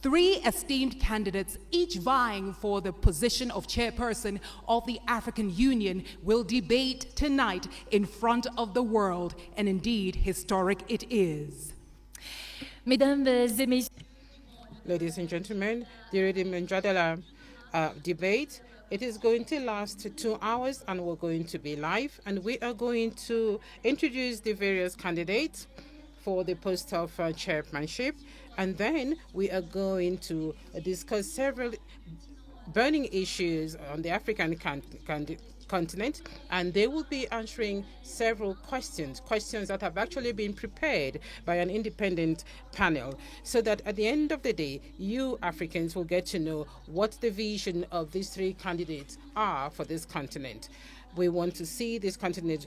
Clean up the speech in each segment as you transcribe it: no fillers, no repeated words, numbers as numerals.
Three esteemed candidates, each vying for the position of chairperson of the African Union, will debate tonight in front of the world, and indeed, historic it is. Mesdames et messieurs, Ladies and gentlemen, the Randriamandrato debate, it is going to last 2 hours, and we're going to be live, and we are going to introduce the various candidates for the post of chairmanship, and then we are going to discuss several burning issues on the African continent, and they will be answering several questions that have actually been prepared by an independent panel, so that at the end of the day, you Africans will get to know what the vision of these three candidates are for this continent. We want to see this continent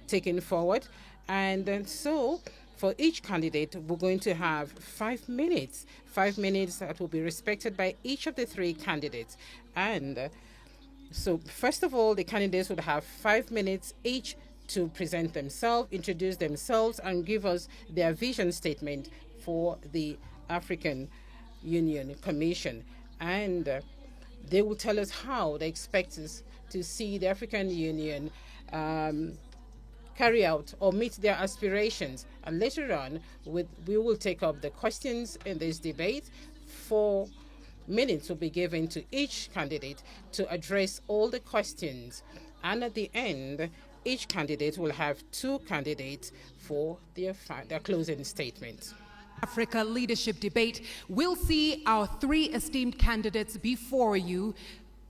taken forward, and so for each candidate, we're going to have 5 minutes. 5 minutes that will be respected by each of the three candidates. And so first of all, the candidates would have 5 minutes each to present themselves, introduce themselves, and give us their vision statement for the African Union Commission. And they will tell us how they expect us to see the African Union carry out or meet their aspirations. And later on, we will take up the questions in this debate. 4 minutes will be given to each candidate to address all the questions. And at the end, each candidate will have 2 candidates for their closing statements. Africa Leadership Debate, we'll see our 3 esteemed candidates before you,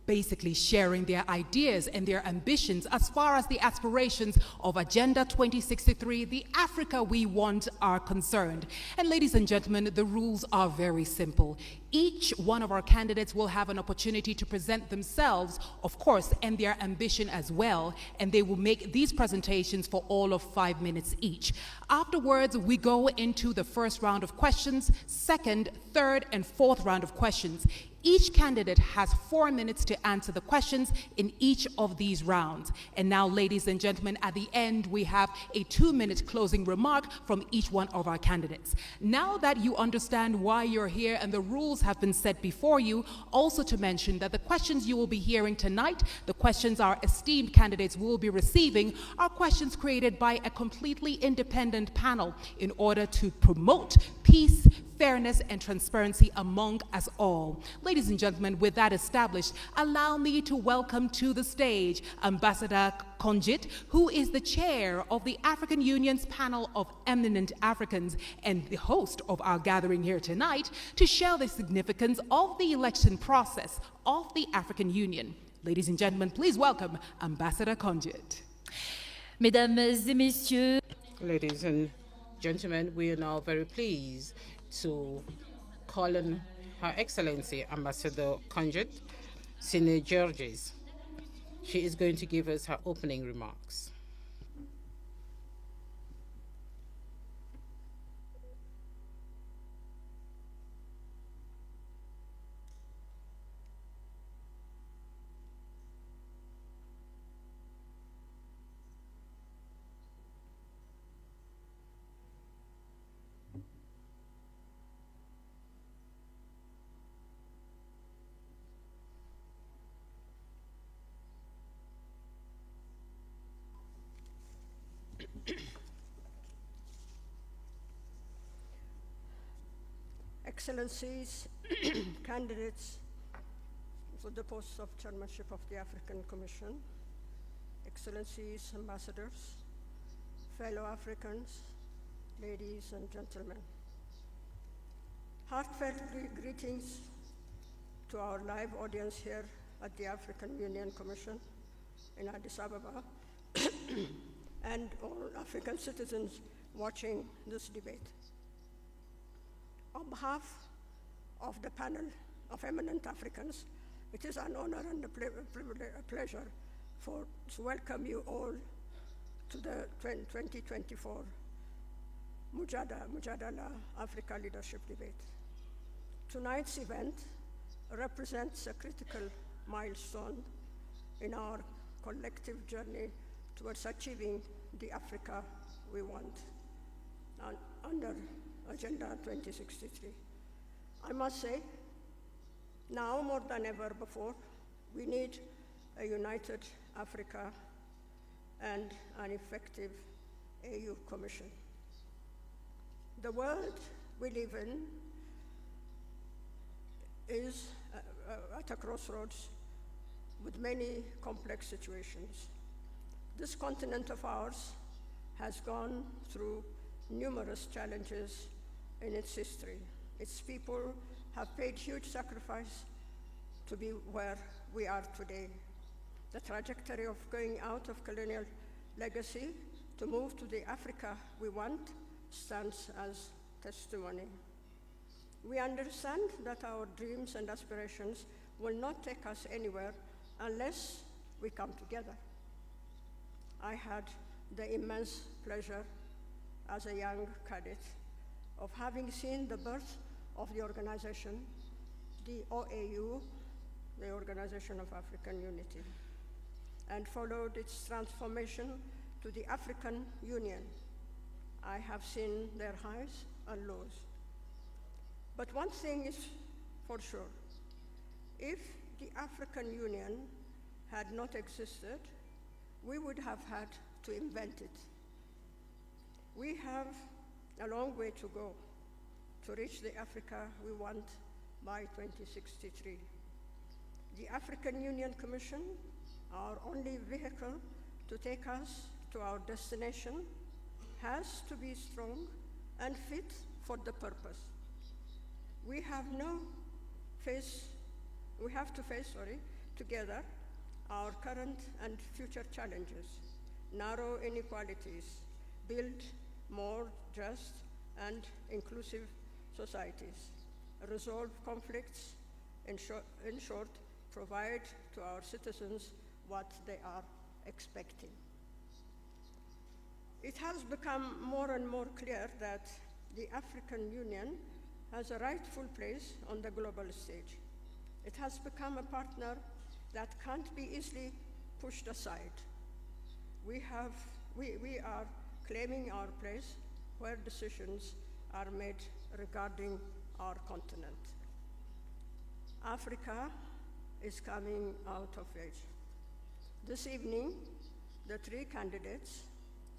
basically sharing their ideas and their ambitions as far as the aspirations of Agenda 2063, the Africa we want, are concerned. And ladies and gentlemen, the rules are very simple. Each one of our candidates will have an opportunity to present themselves, of course, and their ambition as well, and they will make these presentations for all of 5 minutes each. Afterwards, we go into the first round of questions, second, third, and fourth round of questions. Each candidate has 4 minutes to answer the questions in each of these rounds. And now, ladies and gentlemen, at the end, we have a 2-minute closing remark from each one of our candidates. Now that you understand why you're here and the rules have been set before you, also to mention that the questions you will be hearing tonight, the questions our esteemed candidates will be receiving, are questions created by a completely independent panel in order to promote peace, fairness, and transparency among us all. Ladies and gentlemen, with that established, allow me to welcome to the stage Ambassador Konjit, who is the chair of the African Union's panel of eminent Africans and the host of our gathering here tonight, to share the significance of the election process of the African Union. Ladies and gentlemen, please welcome Ambassador Konjit. Mesdames et messieurs, Ladies and gentlemen, we are now very pleased to call on Her Excellency Ambassador Konjit Sine Georges. She is going to give us her opening remarks. Excellencies, candidates for the post of chairmanship of the African Commission, Excellencies, ambassadors, fellow Africans, ladies and gentlemen. Heartfelt greetings to our live audience here at the African Union Commission in Addis-Abeba and all African citizens watching this debate. On behalf of the panel of eminent Africans, it is an honor and a pleasure to welcome you all to the 2024 Mujadala Africa Leadership Debate. Tonight's event represents a critical milestone in our collective journey towards achieving the Africa we want under Agenda 2063. I must say, now more than ever before, we need a united Africa and an effective AU Commission. The world we live in is at a crossroads with many complex situations. This continent of ours has gone through numerous challenges in its history. Its people have paid huge sacrifice to be where we are today. The trajectory of going out of colonial legacy to move to the Africa we want stands as testimony. We understand that our dreams and aspirations will not take us anywhere unless we come together. I had the immense pleasure as a young cadet of having seen the birth of the organization, the OAU, the Organization of African Unity, and followed its transformation to the African Union. I have seen their highs and lows. But one thing is for sure, if the African Union had not existed, we would have had to invent it. We have a long way to go to reach the Africa we want by 2063. The African Union Commission, our only vehicle to take us to our destination, has to be strong and fit for the purpose. We have to face together our current and future challenges, narrow inequalities, build more just and inclusive societies, resolve conflicts, in short, provide to our citizens what they are expecting. It has become more and more clear that the African Union has a rightful place on the global stage. It has become a partner that can't be easily pushed aside. We are claiming our place where decisions are made regarding our continent. Africa is coming out of age. This evening, the three candidates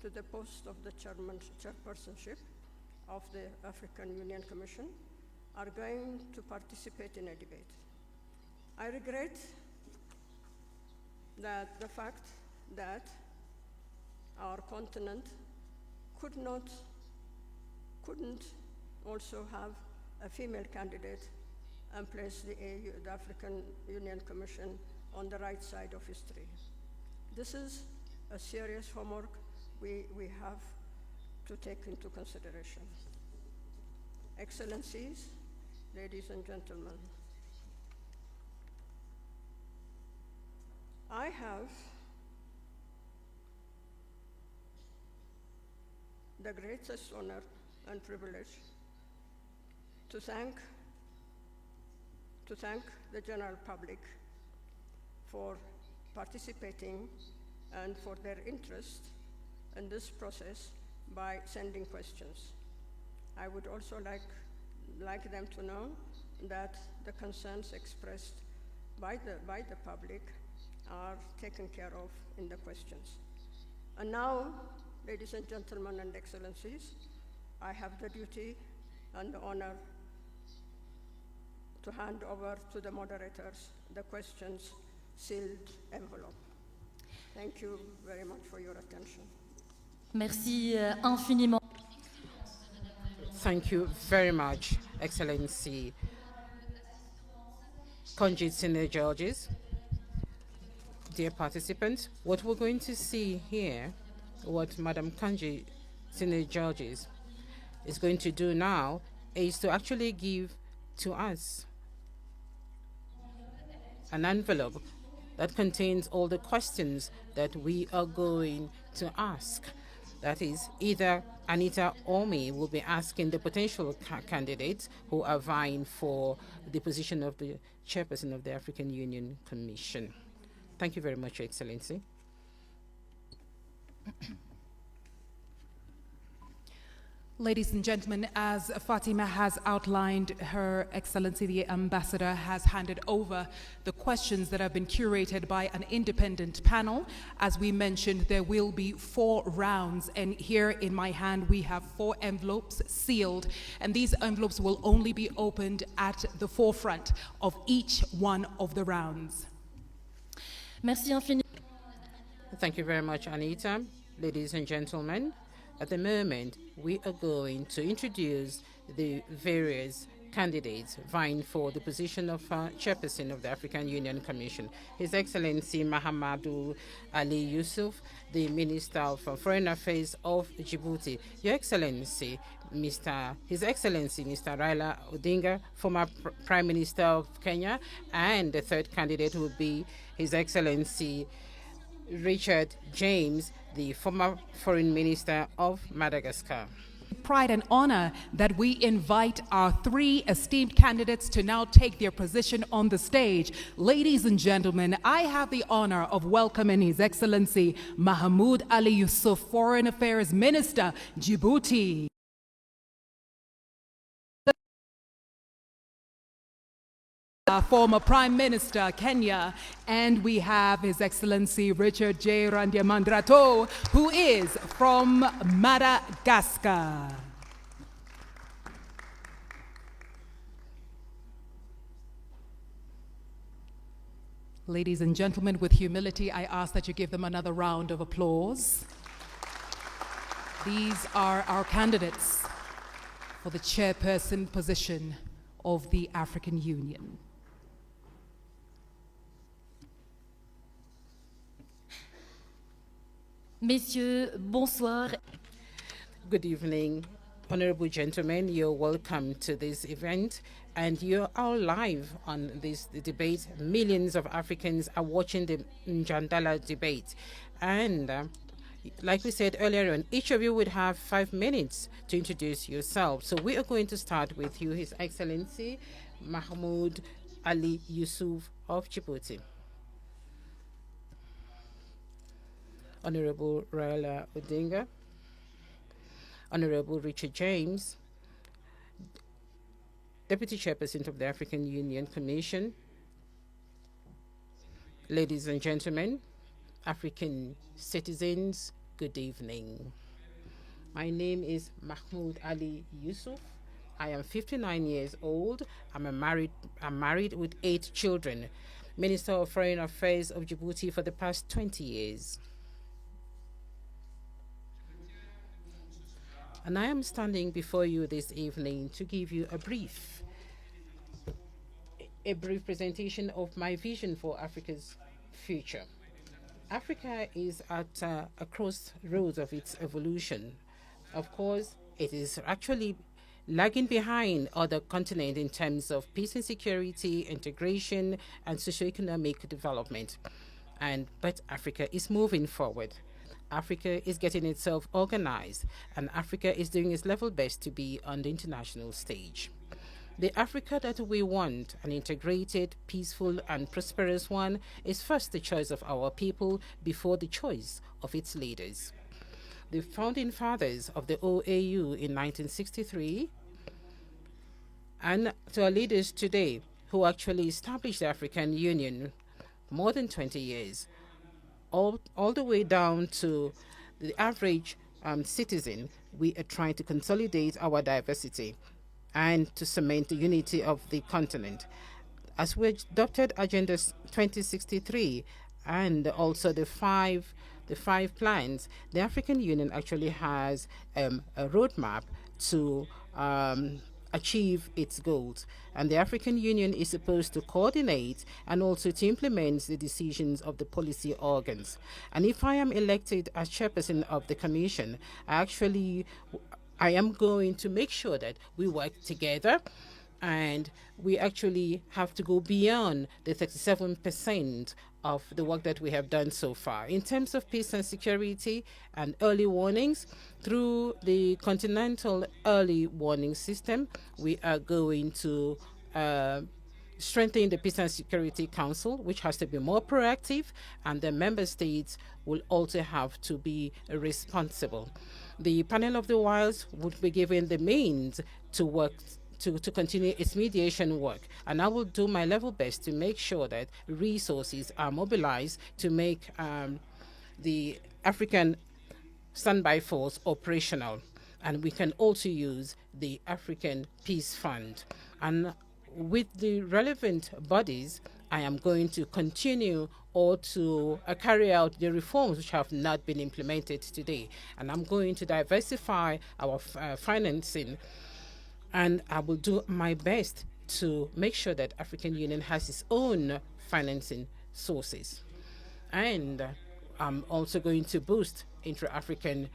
to the post of the chairpersonship of the African Union Commission are going to participate in a debate. I regret that the fact that our continent couldn't also have a female candidate and place the African Union Commission on the right side of history. This is a serious homework we have to take into consideration. Excellencies, ladies and gentlemen, I have the greatest honor and privilege to thank the general public for participating and for their interest in this process by sending questions. I would also like them to know that the concerns expressed by the public are taken care of in the questions. And now, ladies and gentlemen and excellencies, I have the duty and the honor to hand over to the moderators the questions sealed envelope. Thank you very much for your attention. Merci infiniment. Thank you very much, Excellency Kanji Senior Judges. Dear participants, what we're going to see here, what Madam Kanji Senior Judges is going to do now, is to actually give to us an envelope that contains all the questions that we are going to ask. That is, either Anita or me will be asking the potential candidates who are vying for the position of the chairperson of the African Union Commission. Thank you very much, Your Ladies and gentlemen, as Fatima has outlined, Her Excellency the Ambassador has handed over the questions that have been curated by an independent panel. As we mentioned, there will be 4 rounds, and here in my hand we have 4 envelopes sealed, and these envelopes will only be opened at the forefront of each one of the rounds. Merci infiniment. Thank you very much, Anita. Ladies and gentlemen, at the moment, we are going to introduce the various candidates vying for the position of chairperson of the African Union Commission. His Excellency Mahamoud Ali Youssouf, the Minister of Foreign Affairs of Djibouti. Your Excellency, His Excellency Mr. Raila Odinga, former Prime Minister of Kenya, and the third candidate will be His Excellency Richard James, the former Foreign Minister of Madagascar. Pride and honor that we invite our 3 esteemed candidates to now take their position on the stage. Ladies and gentlemen, I have the honor of welcoming His Excellency Mahamoud Ali Youssouf, Foreign Affairs Minister, Djibouti. Former Prime Minister, Kenya, and we have His Excellency Richard Randriamandrato, who is from Madagascar. Ladies and gentlemen, with humility, I ask that you give them another round of applause. These are our candidates for the chairperson position of the African Union. Messieurs, bonsoir. Good evening, honorable gentlemen. You're welcome to this event, and you're all live on this debate. Millions of Africans are watching the Njandala debate, and like we said earlier on, each of you would have 5 minutes to introduce yourself. So we are going to start with you, His Excellency Mahamoud Ali Youssouf of Djibouti. Honorable Raila Odinga, Honorable Richard James, Deputy Chairperson of the African Union Commission. Ladies and gentlemen, African citizens, good evening. My name is Mahamoud Ali Youssouf. I am 59 years old. I'm married with 8 children. Minister of Foreign Affairs of Djibouti for the past 20 years. And I am standing before you this evening to give you a brief presentation of my vision for Africa's future. Africa is at a crossroads of its evolution. Of course, it is actually lagging behind other continents in terms of peace and security, integration, and socioeconomic development. But Africa is moving forward. Africa is getting itself organized, and Africa is doing its level best to be on the international stage. The Africa that we want, an integrated, peaceful, and prosperous one, is first the choice of our people before the choice of its leaders. The founding fathers of the OAU in 1963, and to our leaders today, who actually established the African Union more than 20 years, all the way down to the average citizen, we are trying to consolidate our diversity and to cement the unity of the continent. As we adopted Agenda 2063 and also the five plans, the African Union actually has a roadmap to achieve its goals. And the African Union is supposed to coordinate and also to implement the decisions of the policy organs. And if I am elected as chairperson of the commission, I am going to make sure that we work together, and we actually have to go beyond the 37% of the work that we have done so far. In terms of peace and security and early warnings, through the Continental Early Warning System, we are going to strengthen the Peace and Security Council, which has to be more proactive, and the member states will also have to be responsible. The panel of the wilds would be given the means to work to continue its mediation work, and I will do my level best to make sure that resources are mobilized to make the African standby force operational, and we can also use the African Peace Fund. And with the relevant bodies, I am going to continue or to carry out the reforms which have not been implemented today. And I'm going to diversify our financing, and I will do my best to make sure that African Union has its own financing sources. And I'm also going to boost intra-African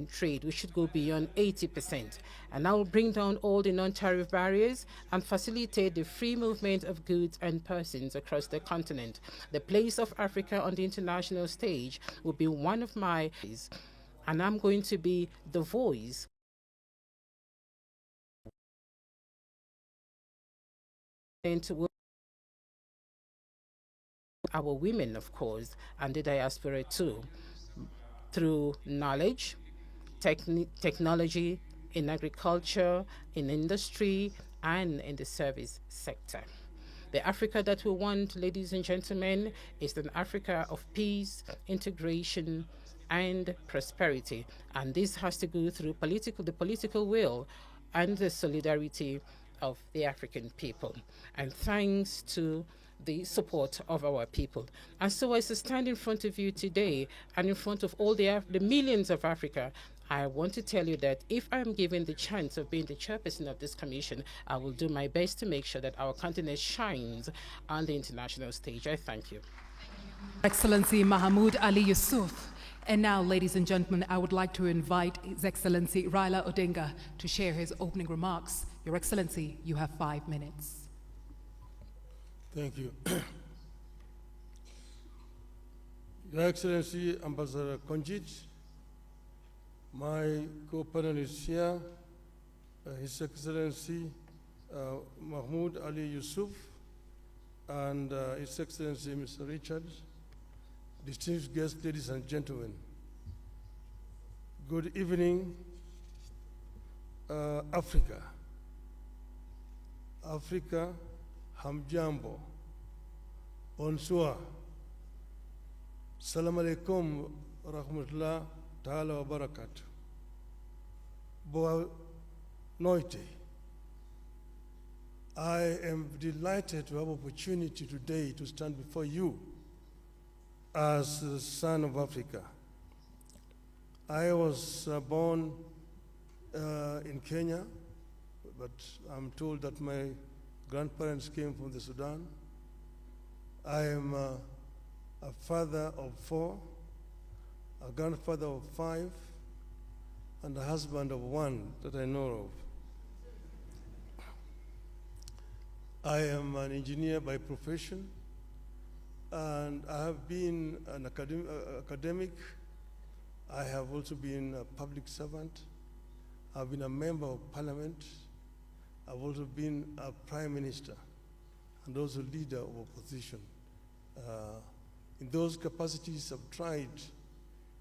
trade, which should go beyond 80%. And I will bring down all the non-tariff barriers and facilitate the free movement of goods and persons across the continent. The place of Africa on the international stage will be one of my, and I'm going to be the voice into our women, of course, and the diaspora too, through knowledge, technology, in agriculture, in industry, and in the service sector. The Africa that we want, ladies and gentlemen, is an Africa of peace, integration, and prosperity. And this has to go through the political will and the solidarity of the African people. And thanks to the support of our people. And so as I stand in front of you today and in front of all the millions of Africa, I want to tell you that if I'm given the chance of being the chairperson of this commission, I will do my best to make sure that our continent shines on the international stage. I thank you. Excellency Mahamoud Ali Youssouf. And now, ladies and gentlemen, I would like to invite His Excellency Raila Odinga to share his opening remarks. Your Excellency, you have 5 minutes. Thank you. Your Excellency, Ambassador Konjit, my co-panelists here, His Excellency Mahamoud Ali Youssouf, and His Excellency Mr. Richard, distinguished guests, ladies and gentlemen. Good evening, Africa. Africa, hamjambo, bonsoir, salam alaikum, rahmatullah ta'ala wa barakatuh. Boa noite. I am delighted to have opportunity today to stand before you as the son of Africa. I was born in Kenya, but I'm told that my grandparents came from the Sudan. I am a father of 4, a grandfather of 5, and a husband of 1 that I know of. I am an engineer by profession, and I have been an academic. I have also been a public servant. I've been a member of parliament. I've also been a prime minister and also leader of opposition. In those capacities, I've tried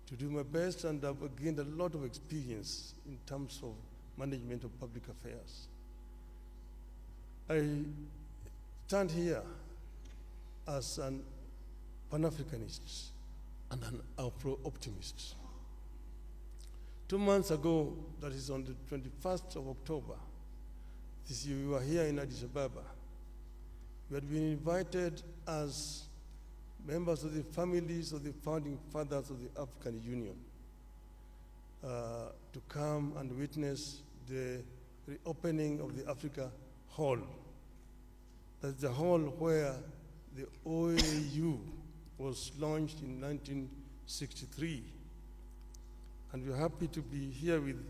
to do my best, and I've gained a lot of experience in terms of management of public affairs. I stand here as an Pan-Africanist and an Afro-optimist. 2 months ago, that is on the 21st of October, this year we were here in Addis-Abeba. We had been invited as members of the families of the founding fathers of the African Union to come and witness the reopening of the Africa Hall. That's the hall where the OAU was launched in 1963. And we're happy to be here with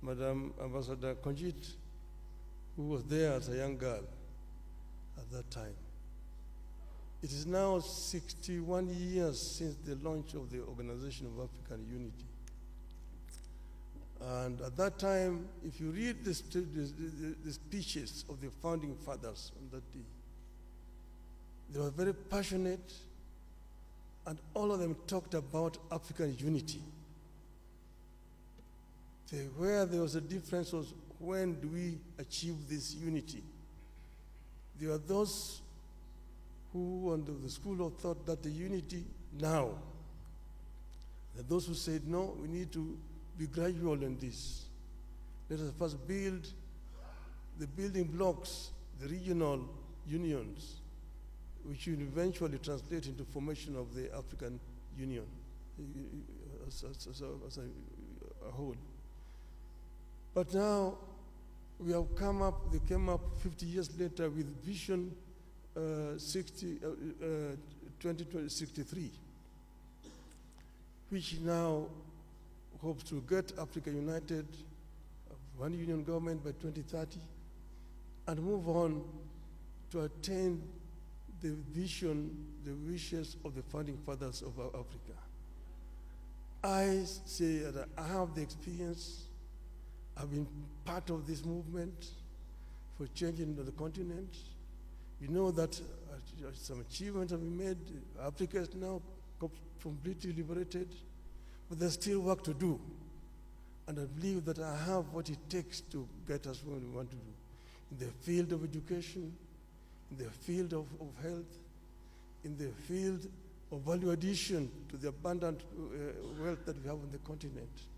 Madam Ambassador Konjit, who was there as a young girl at that time. It is now 61 years since the launch of the Organization of African Unity. And at that time, if you read the speeches of the founding fathers on that day, they were very passionate, and all of them talked about African unity. Where there was a difference was when do we achieve this unity? There are those who, under the school of thought, that the unity now. There are those who said, no, we need to be gradual in this. Let us first build the building blocks, the regional unions, which will eventually translate into formation of the African Union as a whole. But now we have they came up 50 years later with Vision 2063, which now hopes to get Africa united, one union government by 2030, and move on to attain the vision, the wishes of the founding fathers of Africa. I say that I have the experience. I've been part of this movement for changing the continent. We know that some achievements have been made. Africa is now completely liberated, but there's still work to do. And I believe that I have what it takes to get us where we want to do. In the field of education, in the field of health, in the field of value addition to the abundant wealth that we have on the continent,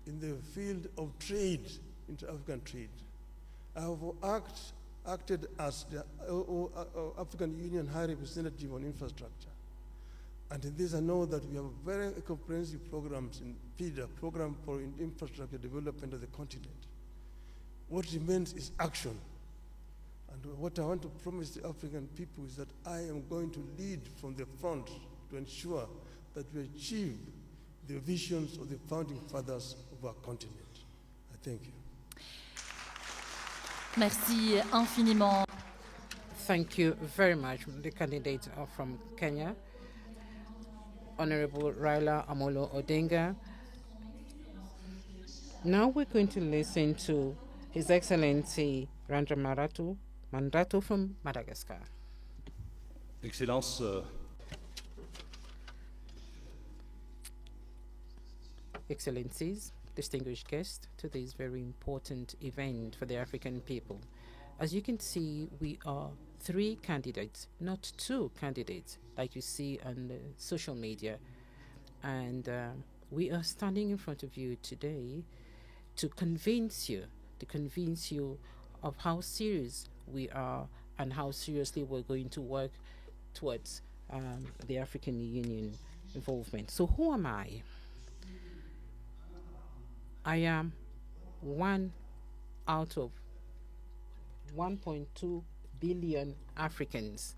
in the field of trade, inter-African trade. I have acted as the African Union High Representative on infrastructure. And in this I know that we have very comprehensive programs in PIDA, Program for Infrastructure Development of the continent. What remains is action. And what I want to promise the African people is that I am going to lead from the front to ensure that we achieve the visions of the founding fathers of our continent. I thank you. Merci infiniment. Thank you very much, the candidate from Kenya, Honorable Raila Odinga. Now we're going to listen to His Excellency Randriamandrato from Madagascar. Excellence, Excellencies, distinguished guests, to this very important event for the African people. As you can see, we are 3 candidates, not 2 candidates, like you see on the social media. And we are standing in front of you today to convince you of how serious we are and how seriously we're going to work towards the African Union involvement. So who am I? I am one out of 1.2 billion Africans.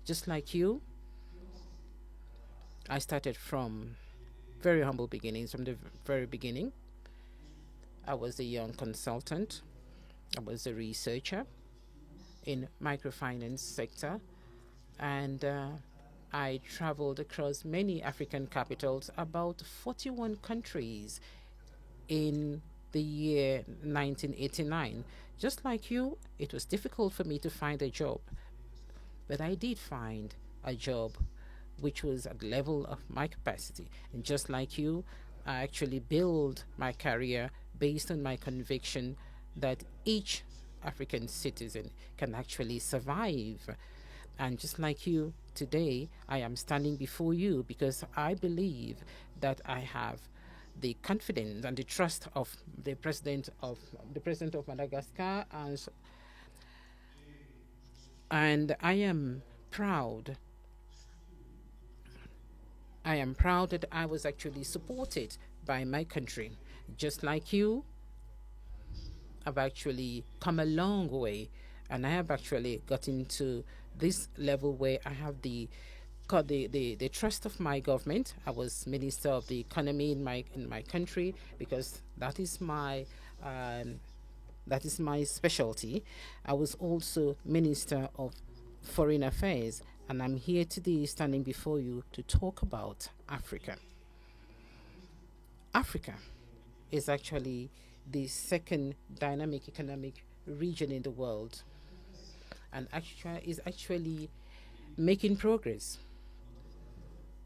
Just like you, I started from very humble beginnings, from the very beginning. I was a young consultant. I was a researcher in microfinance sector, and I traveled across many African capitals, about 41 countries in the year 1989. Just like you, it was difficult for me to find a job, but I did find a job which was at the level of my capacity. And just like you, I actually built my career based on my conviction that each African citizen can actually survive. And just like you, today I am standing before you because I believe that I have the confidence and the trust of the president of Madagascar, and I am proud. I am proud that I was actually supported by my country. Just like you, I've actually come a long way, and I have actually gotten to this level where I have the trust of my government. I was Minister of the Economy in my country because that is my specialty. I was also Minister of Foreign Affairs, and I'm here today standing before you to talk about Africa. Africa is actually the second dynamic economic region in the world, and is actually making progress.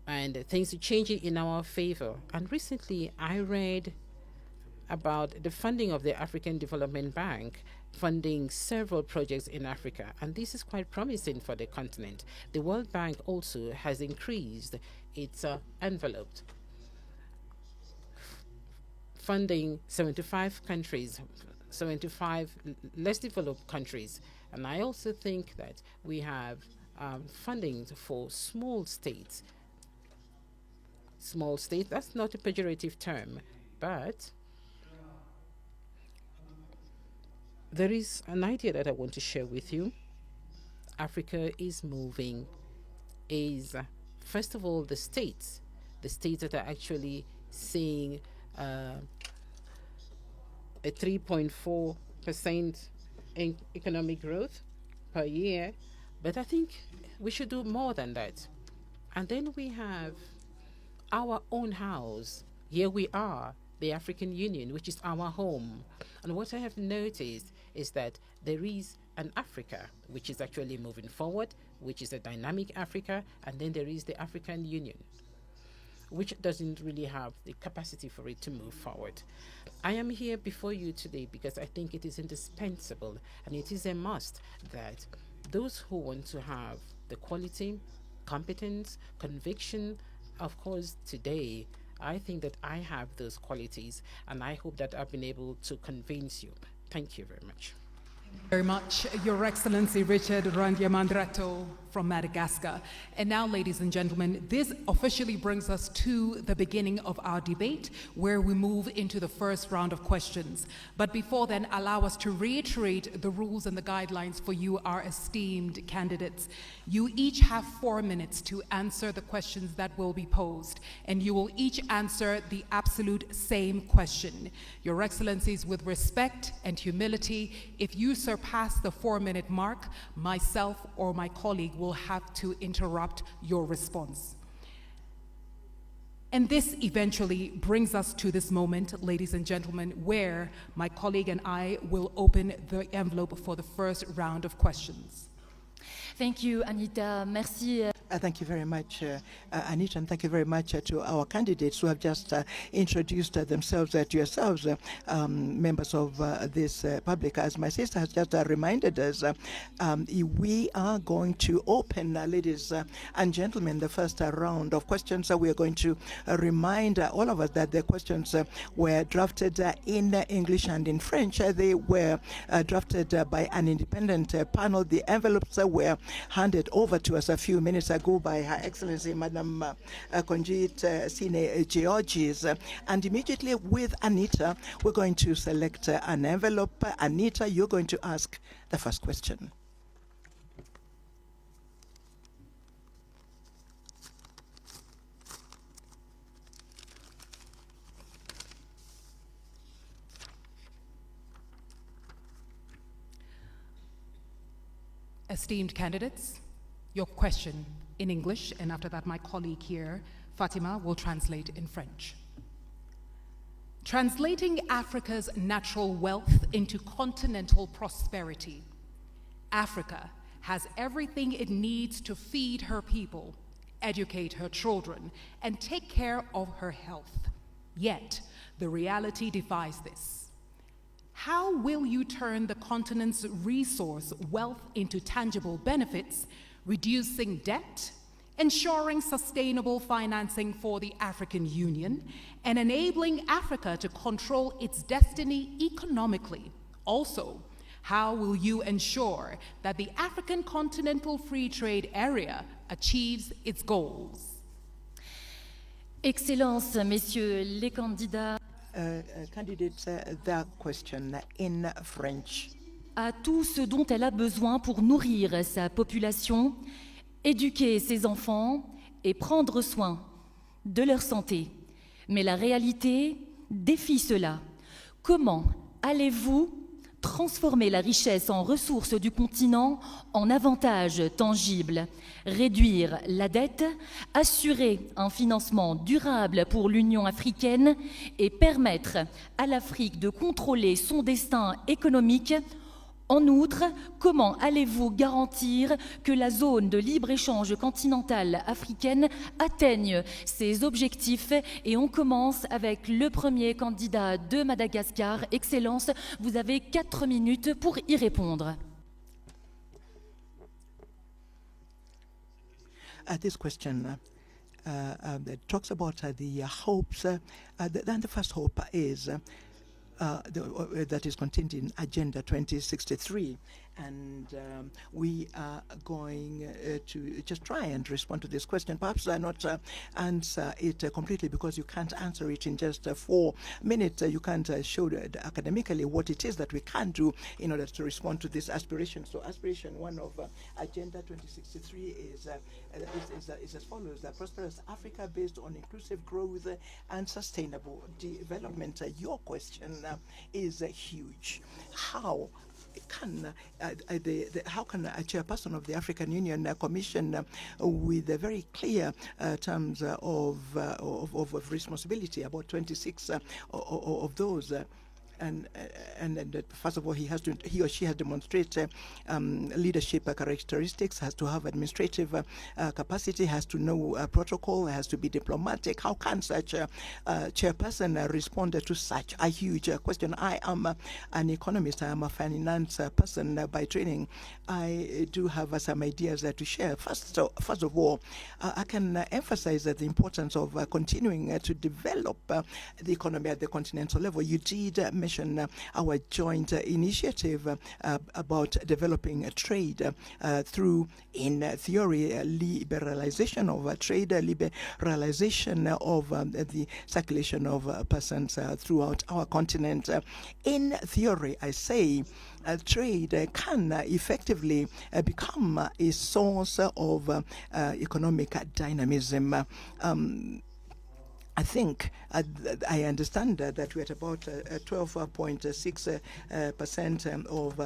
And things are changing in our favor. And recently I read about the funding of the African Development Bank, funding several projects in Africa, and this is quite promising for the continent. The World Bank also has increased its envelope, funding 75 countries, 75 less developed countries. And I also think that we have funding for small states. Small state, that's not a pejorative term, but there is an idea that I want to share with you. Africa is moving, first of all, the states that are actually seeing a 3.4% in economic growth per year, but I think we should do more than that. And then we have our own house. Here we are, the African Union, which is our home. And what I have noticed is that there is an Africa which is actually moving forward, which is a dynamic Africa, and then there is the African Union, which doesn't really have the capacity for it to move forward. I am here before you today because I think it is indispensable and it is a must that those who want to have the quality, competence, conviction, of course, today, I think that I have those qualities, and I hope that I've been able to convince you. Thank you very much. Very much, Your Excellency Richard Randriamandrato from Madagascar. And now, ladies and gentlemen, this officially brings us to the beginning of our debate, where we move into the first round of questions. But before then, allow us to reiterate the rules and the guidelines for you, our esteemed candidates. You each have 4 minutes to answer the questions that will be posed, and you will each answer the absolute same question. Your Excellencies, with respect and humility, if you surpass the 4-minute mark, myself or my colleague will have to interrupt your response. And this eventually brings us to this moment, ladies and gentlemen, where my colleague and I will open the envelope for the first round of questions. Thank you, Anita. Merci. Thank you very much, Anita, and thank you very much to our candidates who have just introduced themselves to yourselves, members of this public. As my sister has just reminded us, we are going to open, ladies and gentlemen, the first round of questions. We are going to remind all of us that the questions were drafted in English and in French. They were drafted by an independent panel. The envelopes were handed over to us a few minutes ago by Her Excellency Madam Konjit Sine Georges. And immediately with Anita, we're going to select an envelope. Anita, you're going to ask the first question. Esteemed candidates, your question in English, and after that my colleague here, Fatima, will translate in French. Translating Africa's natural wealth into continental prosperity, Africa has everything it needs to feed her people, educate her children, and take care of her health. Yet, the reality defies this. How will you turn the continent's resource wealth into tangible benefits, reducing debt, ensuring sustainable financing for the African Union, and enabling Africa to control its destiny economically? Also, how will you ensure that the African Continental Free Trade Area achieves its goals? Excellences, Messieurs les candidats, Candidates, their question in French. a tout ce dont elle a besoin pour nourrir sa population, éduquer ses enfants et prendre soin de leur santé. Mais la réalité défie cela. Comment allez-vous transformer la richesse en ressources du continent en avantages tangibles, réduire la dette, assurer un financement durable pour l'Union africaine et permettre à l'Afrique de contrôler son destin économique En outre, comment allez-vous garantir que la zone de libre-échange continentale africaine atteigne ses objectifs? Et on commence avec le premier candidat de Madagascar. Excellence, vous avez 4 minutes pour y répondre. This question that talks about the hopes. Then the first hope is that is contained in Agenda 2063. And we are going to just try and respond to this question. Perhaps not answer it completely, because you can't answer it in just 4 minutes. You can't show academically what it is that we can do in order to respond to this aspiration. So aspiration 1 of Agenda 2063 is as follows: a prosperous Africa based on inclusive growth and sustainable development. Your question is huge. How can how can a chairperson of the African Union Commission, with very clear terms of responsibility, about 26 of those, and first of all, he or she has to demonstrate leadership characteristics, has to have administrative capacity, has to know protocol, has to be diplomatic. How can such a chairperson respond to such a huge question? I am an economist. I am a finance person by training. I do have some ideas to share. First of all, I can emphasize the importance of continuing to develop the economy at the continental level. You did mention our joint initiative about developing trade through, in theory, liberalization of trade, liberalization of the circulation of persons throughout our continent. In theory, I say, trade can effectively become a source of economic dynamism. I think I understand that we're at about 12.6% of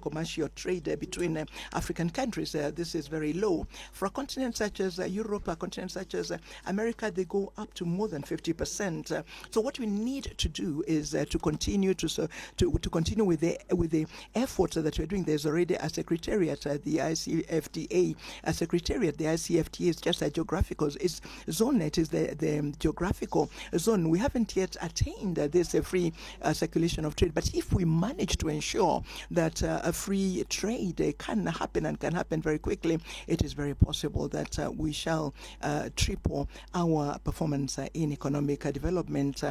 commercial trade between African countries. This is very low. For a continent such as Europe, a continent such as America, they go up to more than 50%. So what we need to do is to continue to continue with the efforts that we're doing. There's already a secretariat, the ICFTA. A secretariat, the ICFTA is just a geographical. It's zone. It is the geographical zone. We haven't yet attained this free circulation of trade, but if we manage to ensure that a free trade can happen, and can happen very quickly, it is very possible that we shall triple our performance in economic development.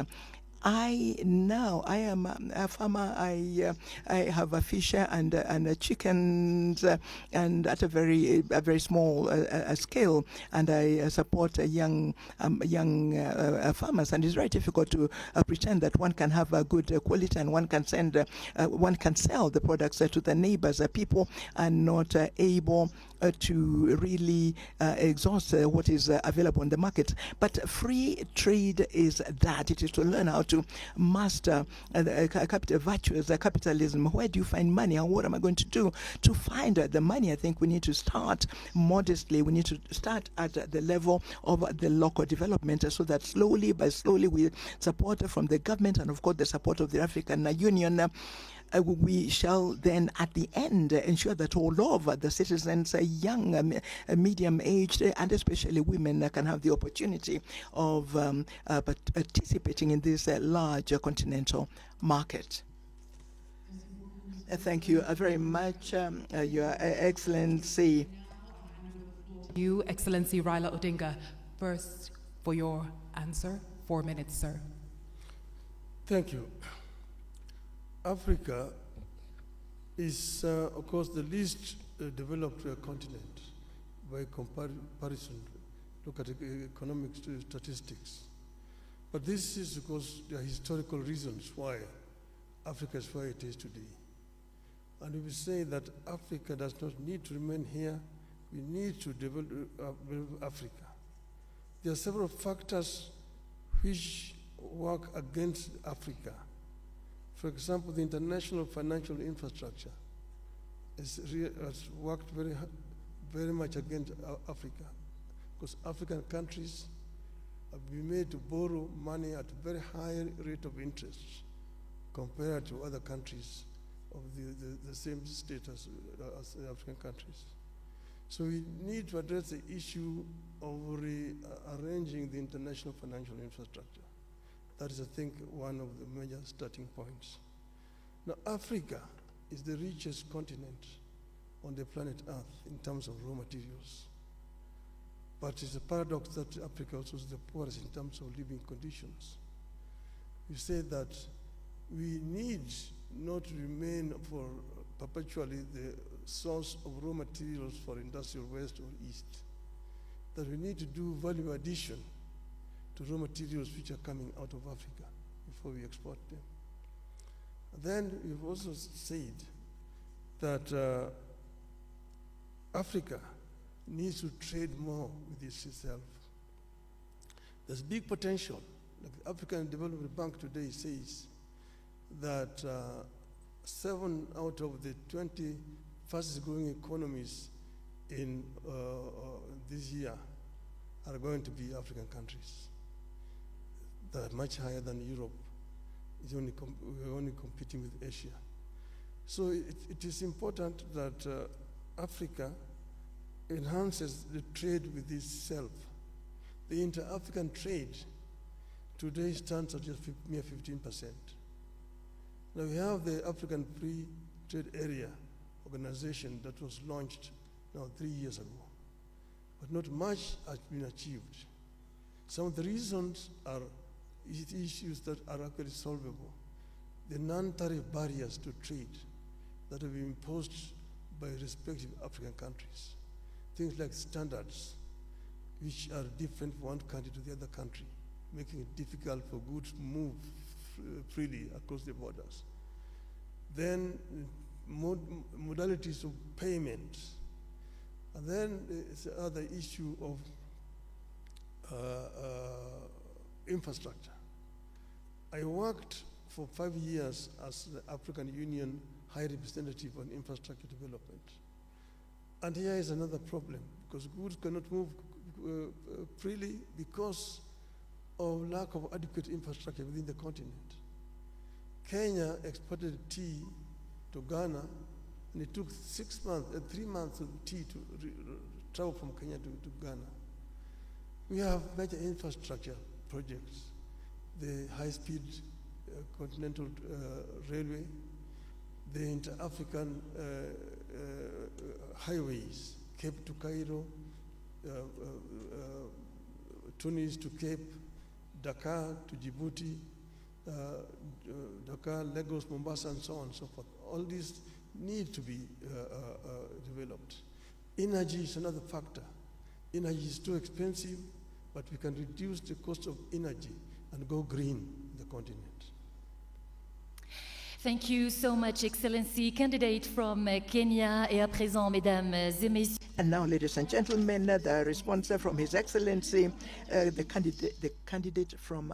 I am a farmer. I have a fish and chickens, and at a very small scale, and I support young farmers. And it's very difficult to pretend that one can have a good quality and one can sell the products to the neighbors. People are not able to really exhaust what is available in the market. But free trade is that. It is to learn how to master virtues, capitalism. Where do you find money, and what am I going to do to find the money? I think we need to start modestly. We need to start at the level of the local development, so that slowly by slowly, with support from the government and of course the support of the African Union, we shall then at the end ensure that all of the citizens, young, medium-aged, and especially women, can have the opportunity of participating in this large continental market. Thank you very much, Your Excellency. You, Excellency Raila Odinga, first for your answer. 4 minutes, sir. Thank you. Africa is, of course, the least developed continent by comparison. Look at economic statistics. But this is because there are historical reasons why Africa is where it is today. And we will say that Africa does not need to remain here. We need to develop Africa. There are several factors which work against Africa. For example, the international financial infrastructure has worked very much against Africa, because African countries have been made to borrow money at a very high rate of interest compared to other countries of the same status as the African countries. So we need to address the issue of rearranging the international financial infrastructure. That is, I think, one of the major starting points. Now, Africa is the richest continent on the planet Earth in terms of raw materials. But it's a paradox that Africa also is the poorest in terms of living conditions. You say that we need not remain for perpetually the source of raw materials for industrial west or east, that we need to do value addition to raw materials which are coming out of Africa before we export them. And then we've also said that Africa needs to trade more with itself. There's big potential. Like the African Development Bank today says that 7 out of the 20 fastest growing economies in this year are going to be African countries. That are much higher than Europe. We're only competing with Asia. So it is important that Africa enhances the trade with itself. The inter-African trade today stands at just mere 15%. Now we have the African Free Trade Area organization that was launched now 3 years ago, but not much has been achieved. Some of the reasons are issues that are actually solvable. The non-tariff barriers to trade that have been imposed by respective African countries. Things like standards, which are different from one country to the other country, making it difficult for goods to move freely across the borders. Then modalities of payment. And then there's the other issue of infrastructure. I worked for 5 years as the African Union High Representative on Infrastructure Development. And here is another problem, because goods cannot move freely because of lack of adequate infrastructure within the continent. Kenya exported tea to Ghana, and it took 3 months of tea to travel from Kenya to Ghana. We have major infrastructure projects, the high-speed continental railway, the inter-African highways, Cape to Cairo, Tunis to Cape, Dakar to Djibouti, Dakar, Lagos, Mombasa, and so on and so forth. All these need to be developed. Energy is another factor. Energy is too expensive, but we can reduce the cost of energy and go green in the continent. Thank you so much, Excellency. Candidate from Kenya, et à présent, mesdames et messieurs. And now, ladies and gentlemen, the response from His Excellency, the candidate from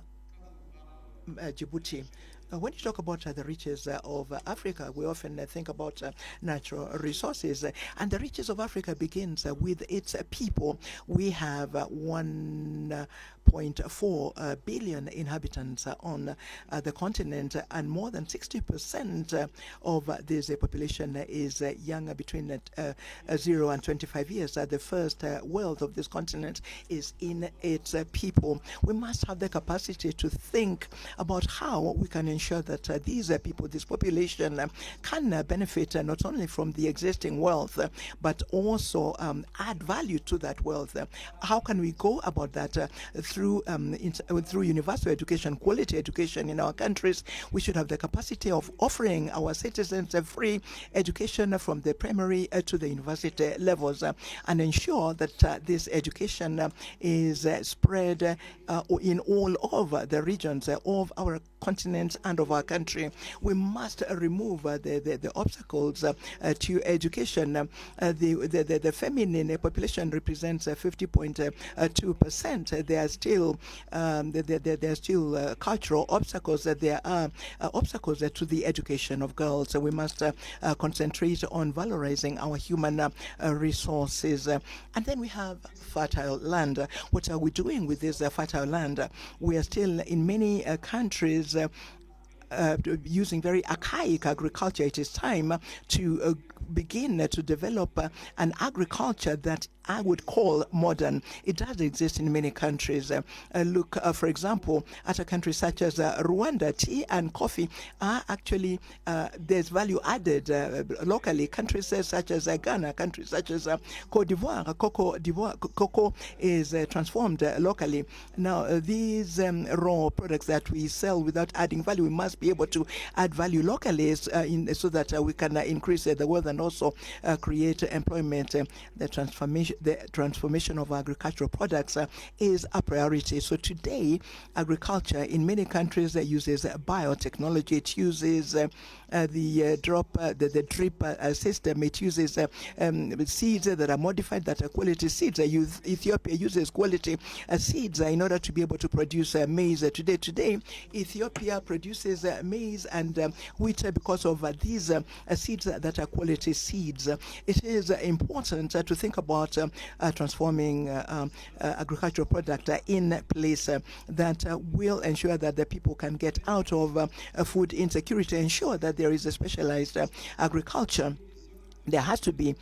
Djibouti. When you talk about the riches of Africa, we often think about natural resources. And the riches of Africa begins with its people. We have 1.4 billion inhabitants on the continent, and more than 60% of this population is young between 0 and 25 years. The first wealth of this continent is in its people. We must have the capacity to think about how we can ensure that these people, this population, can benefit not only from the existing wealth, but also add value to that wealth. How can we go about that? Through universal education, quality education in our countries. We should have the capacity of offering our citizens a free education from the primary to the university levels, and ensure that this education is spread in all of the regions of our continent and of our country. We must remove the obstacles to education. The feminine population represents 50.2%. There are still cultural obstacles. There are obstacles to the education of girls. We must concentrate on valorizing our human resources. And then we have fertile land. What are we doing with this fertile land? We are still in many countries using very archaic agriculture. It is time to begin to develop an agriculture that I would call modern. It does exist in many countries. Look, for example, at a country such as Rwanda. Tea and coffee are actually, there's value added locally. Countries such as Ghana, countries such as Cote d'Ivoire, cocoa is transformed locally. Now, these raw products that we sell without adding value, we must be able to add value locally so that we can increase the wealth and also create employment. The transformation of agricultural products is a priority. So today, agriculture in many countries uses biotechnology. It uses the drip system. It uses seeds that are modified, that are quality seeds. Ethiopia uses quality seeds in order to be able to produce maize. Today, Ethiopia produces maize and wheat because of these seeds that are quality seeds. It is important to think about transforming agricultural product in place that will ensure that the people can get out of food insecurity, ensure that there is a specialized agriculture. There has to be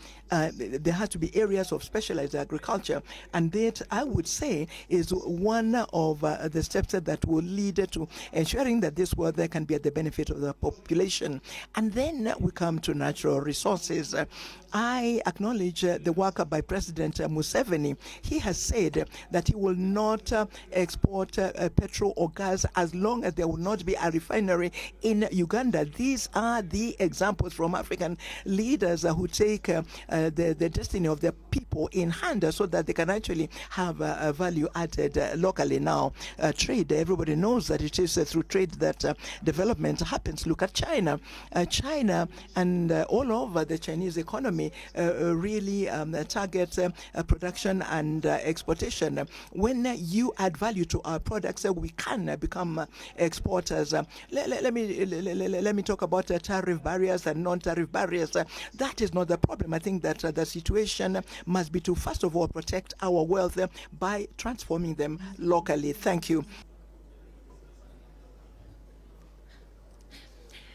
areas of specialized agriculture, and that, I would say, is one of the steps that will lead to ensuring that this world there can be at the benefit of the population. And then we come to natural resources. I acknowledge the work by President Museveni. He has said that he will not export petrol or gas as long as there will not be a refinery in Uganda. These are the examples from African leaders who take the destiny of their people in hand so that they can actually have value added locally. Now, trade, everybody knows that it is through trade that development happens. Look at China. China and all over the Chinese economy really target production and exportation. When you add value to our products, we can become exporters. Let me talk about tariff barriers and non-tariff barriers. That is not the problem. I think that the situation must be to, first of all, protect our wealth by transforming them locally. Thank you.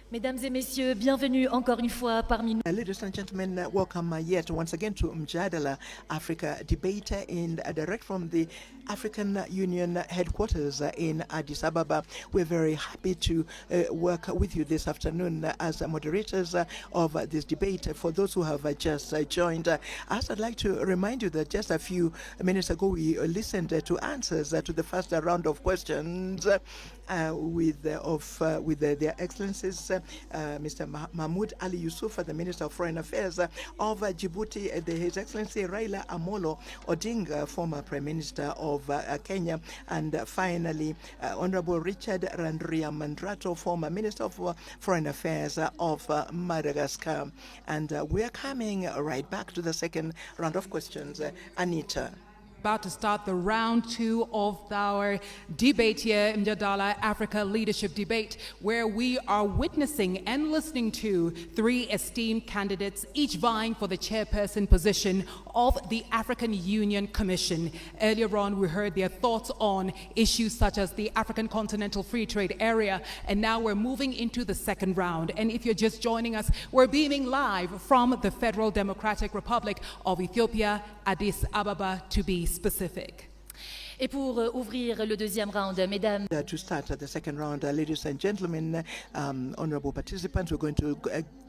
Mesdames et messieurs, bienvenue encore une fois parmi nous. Ladies and gentlemen, welcome yet once again to Mjadala Africa Debate direct from the African Union headquarters in Addis-Abeba. We're very happy to work with you this afternoon as moderators of this debate. For those who have just joined us, I'd like to remind you that just a few minutes ago we listened to answers to the first round of questions with their excellencies, Mr. Mahamoud Ali Youssouf, the Minister of Foreign Affairs of Djibouti, His Excellency Raila Odinga, former Prime Minister of Kenya, and finally Honorable Richard Randriamandrato, former Minister of Foreign Affairs of Madagascar. And we're coming right back to the second round of questions. Anita. About to start the round two of our debate here, Mjadala Africa Leadership Debate, where we are witnessing and listening to three esteemed candidates, each vying for the chairperson position of the African Union Commission. Earlier on, we heard their thoughts on issues such as the African Continental Free Trade Area, and now we're moving into the second round. And if you're just joining us, we're beaming live from the Federal Democratic Republic of Ethiopia, Addis-Abeba, to be specific. Et pour ouvrir le deuxième round, mesdames. To start the second round, ladies and gentlemen, honorable participants, we're going to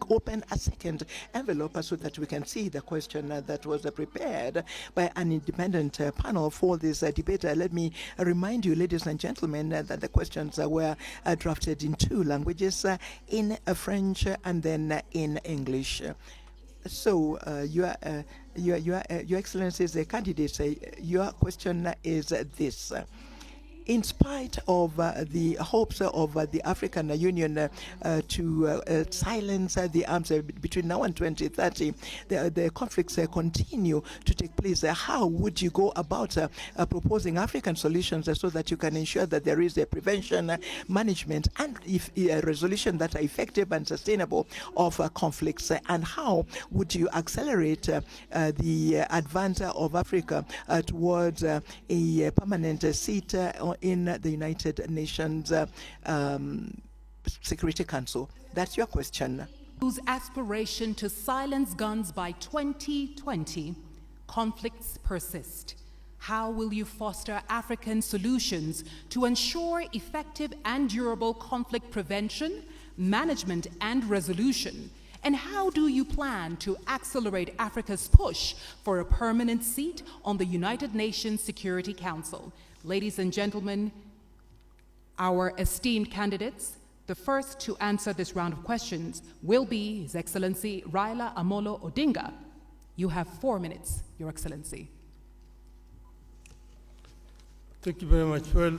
open a second envelope so that we can see the question that was prepared by an independent panel for this debate. Let me remind you, ladies and gentlemen, that the questions were drafted in two languages, in French and then in English. So, Your Excellencies, the candidates, your question is this. In spite of the hopes of the African Union to silence the arms between now and 2030, the conflicts continue to take place. How would you go about proposing African solutions so that you can ensure that there is a prevention, management, and a resolution that are effective and sustainable of conflicts? And how would you accelerate the advance of Africa towards a permanent seat in the United Nations Security Council. That's your question. Whose aspiration to silence guns by 2020, conflicts persist. How will you foster African solutions to ensure effective and durable conflict prevention, management, and resolution? And how do you plan to accelerate Africa's push for a permanent seat on the United Nations Security Council? Ladies and gentlemen, our esteemed candidates, the first to answer this round of questions will be His Excellency Raila Odinga. You have 4 minutes, Your Excellency. Thank you very much. Well,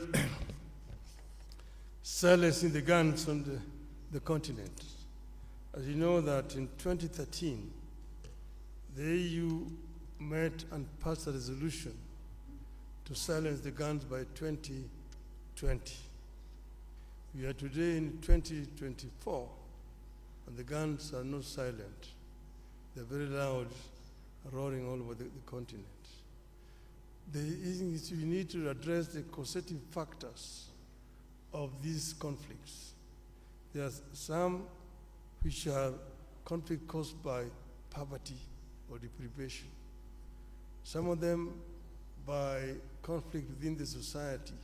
silencing the guns on the continent. As you know that in 2013, the EU met and passed a resolution to silence the guns by 2020. We are today in 2024, and the guns are not silent. They're very loud, roaring all over the continent. We need to address the causative factors of these conflicts. There are some which are conflict caused by poverty or deprivation. Some of them by conflict within the society,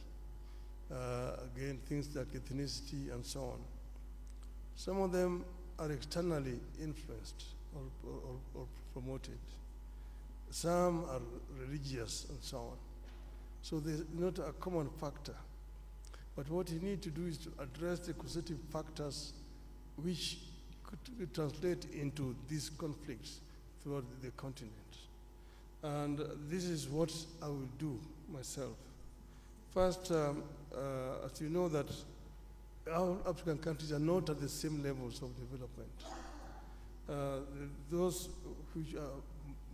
again, things like ethnicity and so on. Some of them are externally influenced or promoted. Some are religious and so on. So there's not a common factor. But what you need to do is to address the causative factors which could translate into these conflicts throughout the continent. And this is what I will do myself. First, as you know that our African countries are not at the same levels of development. Those which are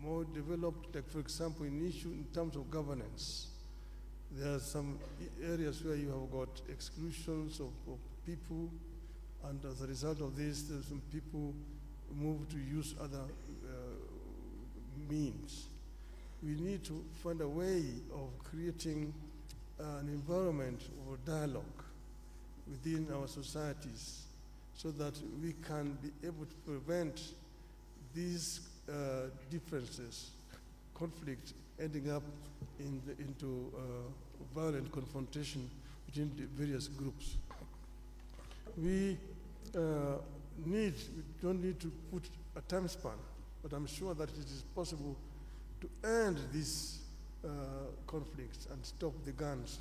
more developed, like for example, in terms of governance, there are some areas where you have got exclusions of people, and as a result of this, there's some people move to use other means. We need to find a way of creating an environment of dialogue within our societies so that we can be able to prevent these differences, conflict ending up into violent confrontation between the various groups. We don't need to put a time span, but I'm sure that it is possible to end these conflicts and stop the guns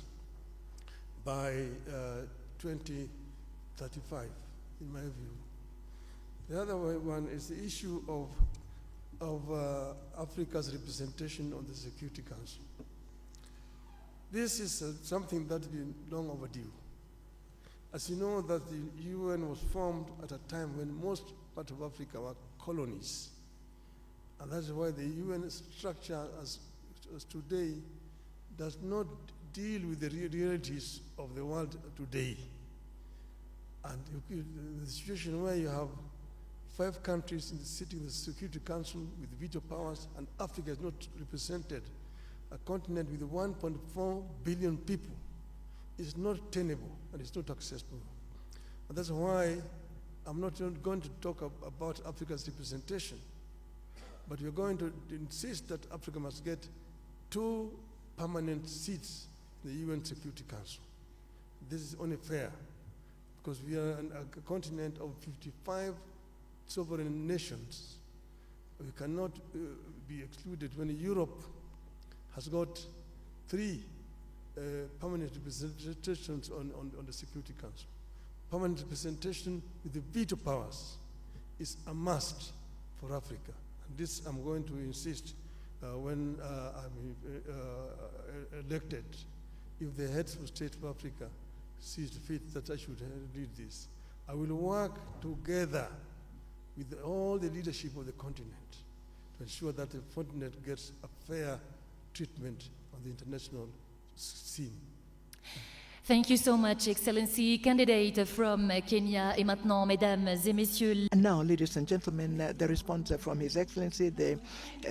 by 2035, in my view. The other one is the issue of Africa's representation on the Security Council. This is something that's been long overdue. As you know, that the UN was formed at a time when most parts of Africa were colonies. And that's why the UN structure as today does not deal with the realities of the world today. And the situation where you have 5 countries sitting in the Security Council with veto powers, and Africa is not represented, a continent with 1.4 billion people, is not tenable and it's not accessible. And that's why I'm not going to talk about Africa's representation, but we're going to insist that Africa must get 2 permanent seats in the UN Security Council. This is only fair, because we are a continent of 55 sovereign nations. We cannot be excluded when Europe has got 3 permanent representations on the Security Council. Permanent representation with the veto powers is a must for Africa. And this I'm going to insist when I'm elected, if the heads of state of Africa sees fit that I should lead this. I will work together with all the leadership of the continent to ensure that the continent gets a fair treatment on the international scene. Thank you so much, Excellency. Candidate from Kenya. Et maintenant, mesdames et messieurs. And now, ladies and gentlemen, the response from His Excellency, the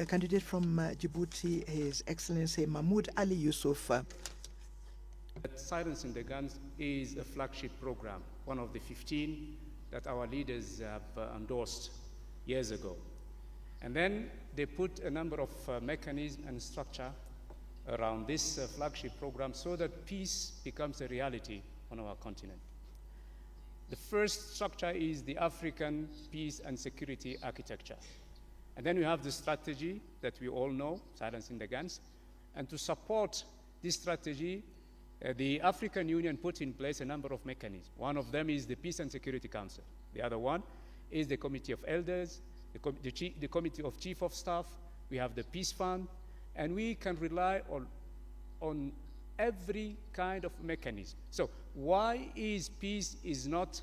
candidate from Djibouti, His Excellency Mahamoud Ali Youssouf. Silencing the guns is a flagship program one of the 15 that our leaders have endorsed years ago. And then they put a number of mechanisms and structure around this flagship program so that peace becomes a reality on our continent. The first structure is the African peace and security architecture. And then we have the strategy that we all know, silencing the guns. And to support this strategy, the African Union put in place a number of mechanisms. One of them is the Peace and Security Council. The other one is the Committee of Elders, the Committee of Chief of Staff. We have the Peace Fund, and we can rely on every kind of mechanism. So why is peace is not,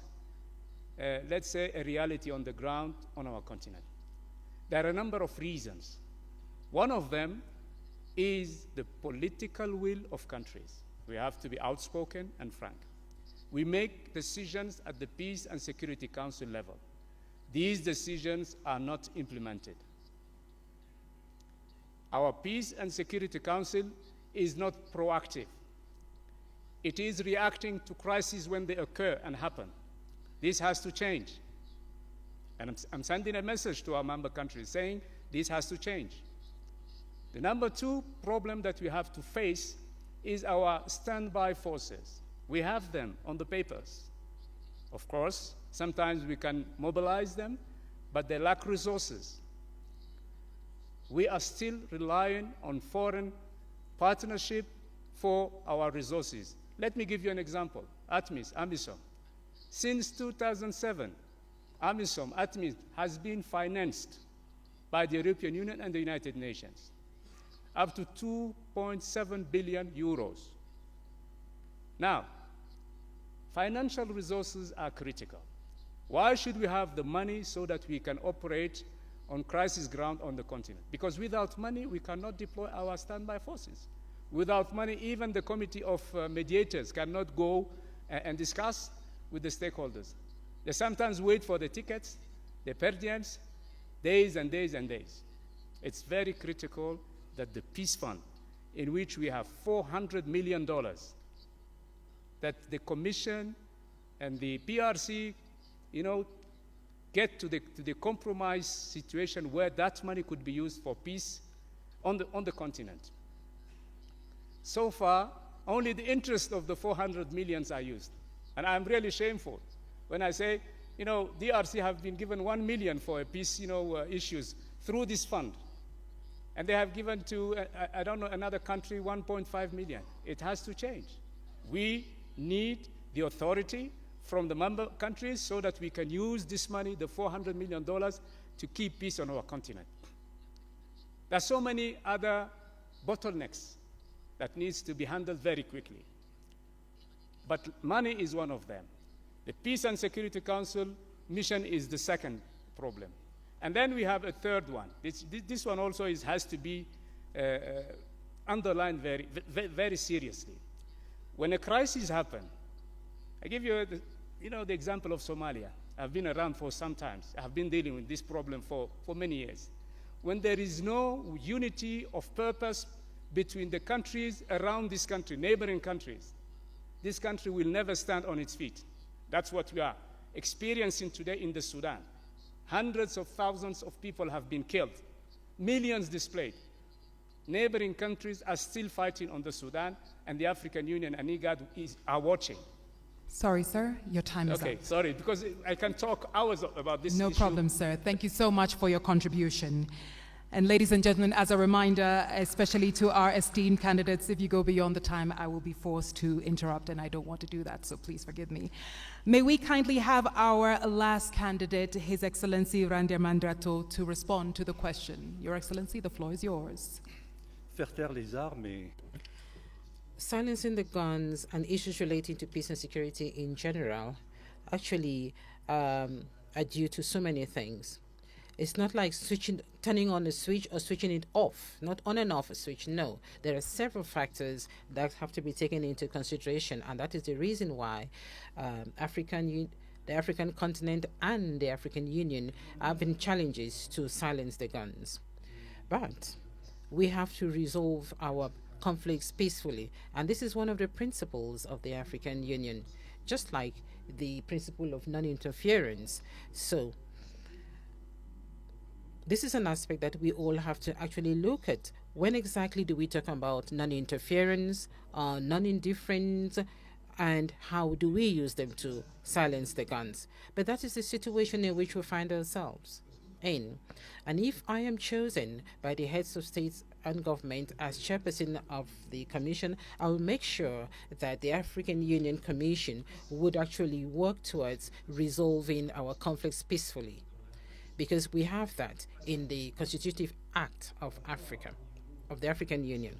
let's say, a reality on the ground on our continent? There are a number of reasons. One of them is the political will of countries. We have to be outspoken and frank. We make decisions at the Peace and Security Council level. These decisions are not implemented. Our Peace and Security Council is not proactive. It is reacting to crises when they occur and happen. This has to change. And I'm sending a message to our member countries saying this has to change. The number two problem that we have to face is our standby forces. We have them on the papers. Of course, sometimes we can mobilize them, but they lack resources. We are still relying on foreign partnership for our resources. Let me give you an example. AMISOM. Since 2007, ATMIS has been financed by the European Union and the United Nations, up to 2.7 billion euros. Now, financial resources are critical. Why should we have the money so that we can operate on crisis ground on the continent? Because without money, we cannot deploy our standby forces. Without money, even the committee of mediators cannot go and discuss with the stakeholders. They sometimes wait for the tickets, the per diems, days and days and days. It's very critical that the Peace Fund, in which we have $400 million, that the Commission and the PRC, get to the compromise situation where that money could be used for peace on the continent. So far, only the interest of the 400 millions are used. And I'm really shameful when I say, DRC have been given 1 million for peace, issues through this fund. And they have given to, I don't know, another country 1.5 million. It has to change. We need the authority from the member countries so that we can use this money, the $400 million, to keep peace on our continent. There are so many other bottlenecks that needs to be handled very quickly. But money is one of them. The Peace and Security Council mission is the second problem. And then we have a third one. This one also has to be underlined very, very seriously. When a crisis happens, I give you the example of Somalia. I've been around for some time. I've been dealing with this problem for many years. When there is no unity of purpose between the countries around this country, neighboring countries, this country will never stand on its feet. That's what we are experiencing today in the Sudan. Hundreds of thousands of people have been killed, millions displaced. Neighboring countries are still fighting on the Sudan, and the African Union and IGAD are watching. Sorry, sir, your time is up. Okay, sorry, because I can talk hours about this issue. No problem, sir. Thank you so much for your contribution. And ladies and gentlemen, as a reminder, especially to our esteemed candidates, if you go beyond the time, I will be forced to interrupt, and I don't want to do that, so please forgive me. May we kindly have our last candidate, His Excellency Randriamandrato, to respond to the question. Your Excellency, the floor is yours. Faire taire les armes et... Silencing the guns and issues relating to peace and security in general actually are due to so many things. It's not like turning on a switch or switching it off, not on and off a switch. No, there are several factors that have to be taken into consideration, and that is the reason why the African continent and the African Union have been challenges to silence the guns. But we have to resolve our conflicts peacefully, and this is one of the principles of the African Union. just like the principle of non-interference. So this is an aspect that we all have to actually look at. When exactly do we talk about non-interference, non-indifference, and how do we use them to silence the guns? But that is the situation in which we find ourselves in. And if I am chosen by the heads of states and government as chairperson of the commission, I will make sure that the African Union Commission would actually work towards resolving our conflicts peacefully, because we have that in the Constitutive Act of Africa, of the African Union.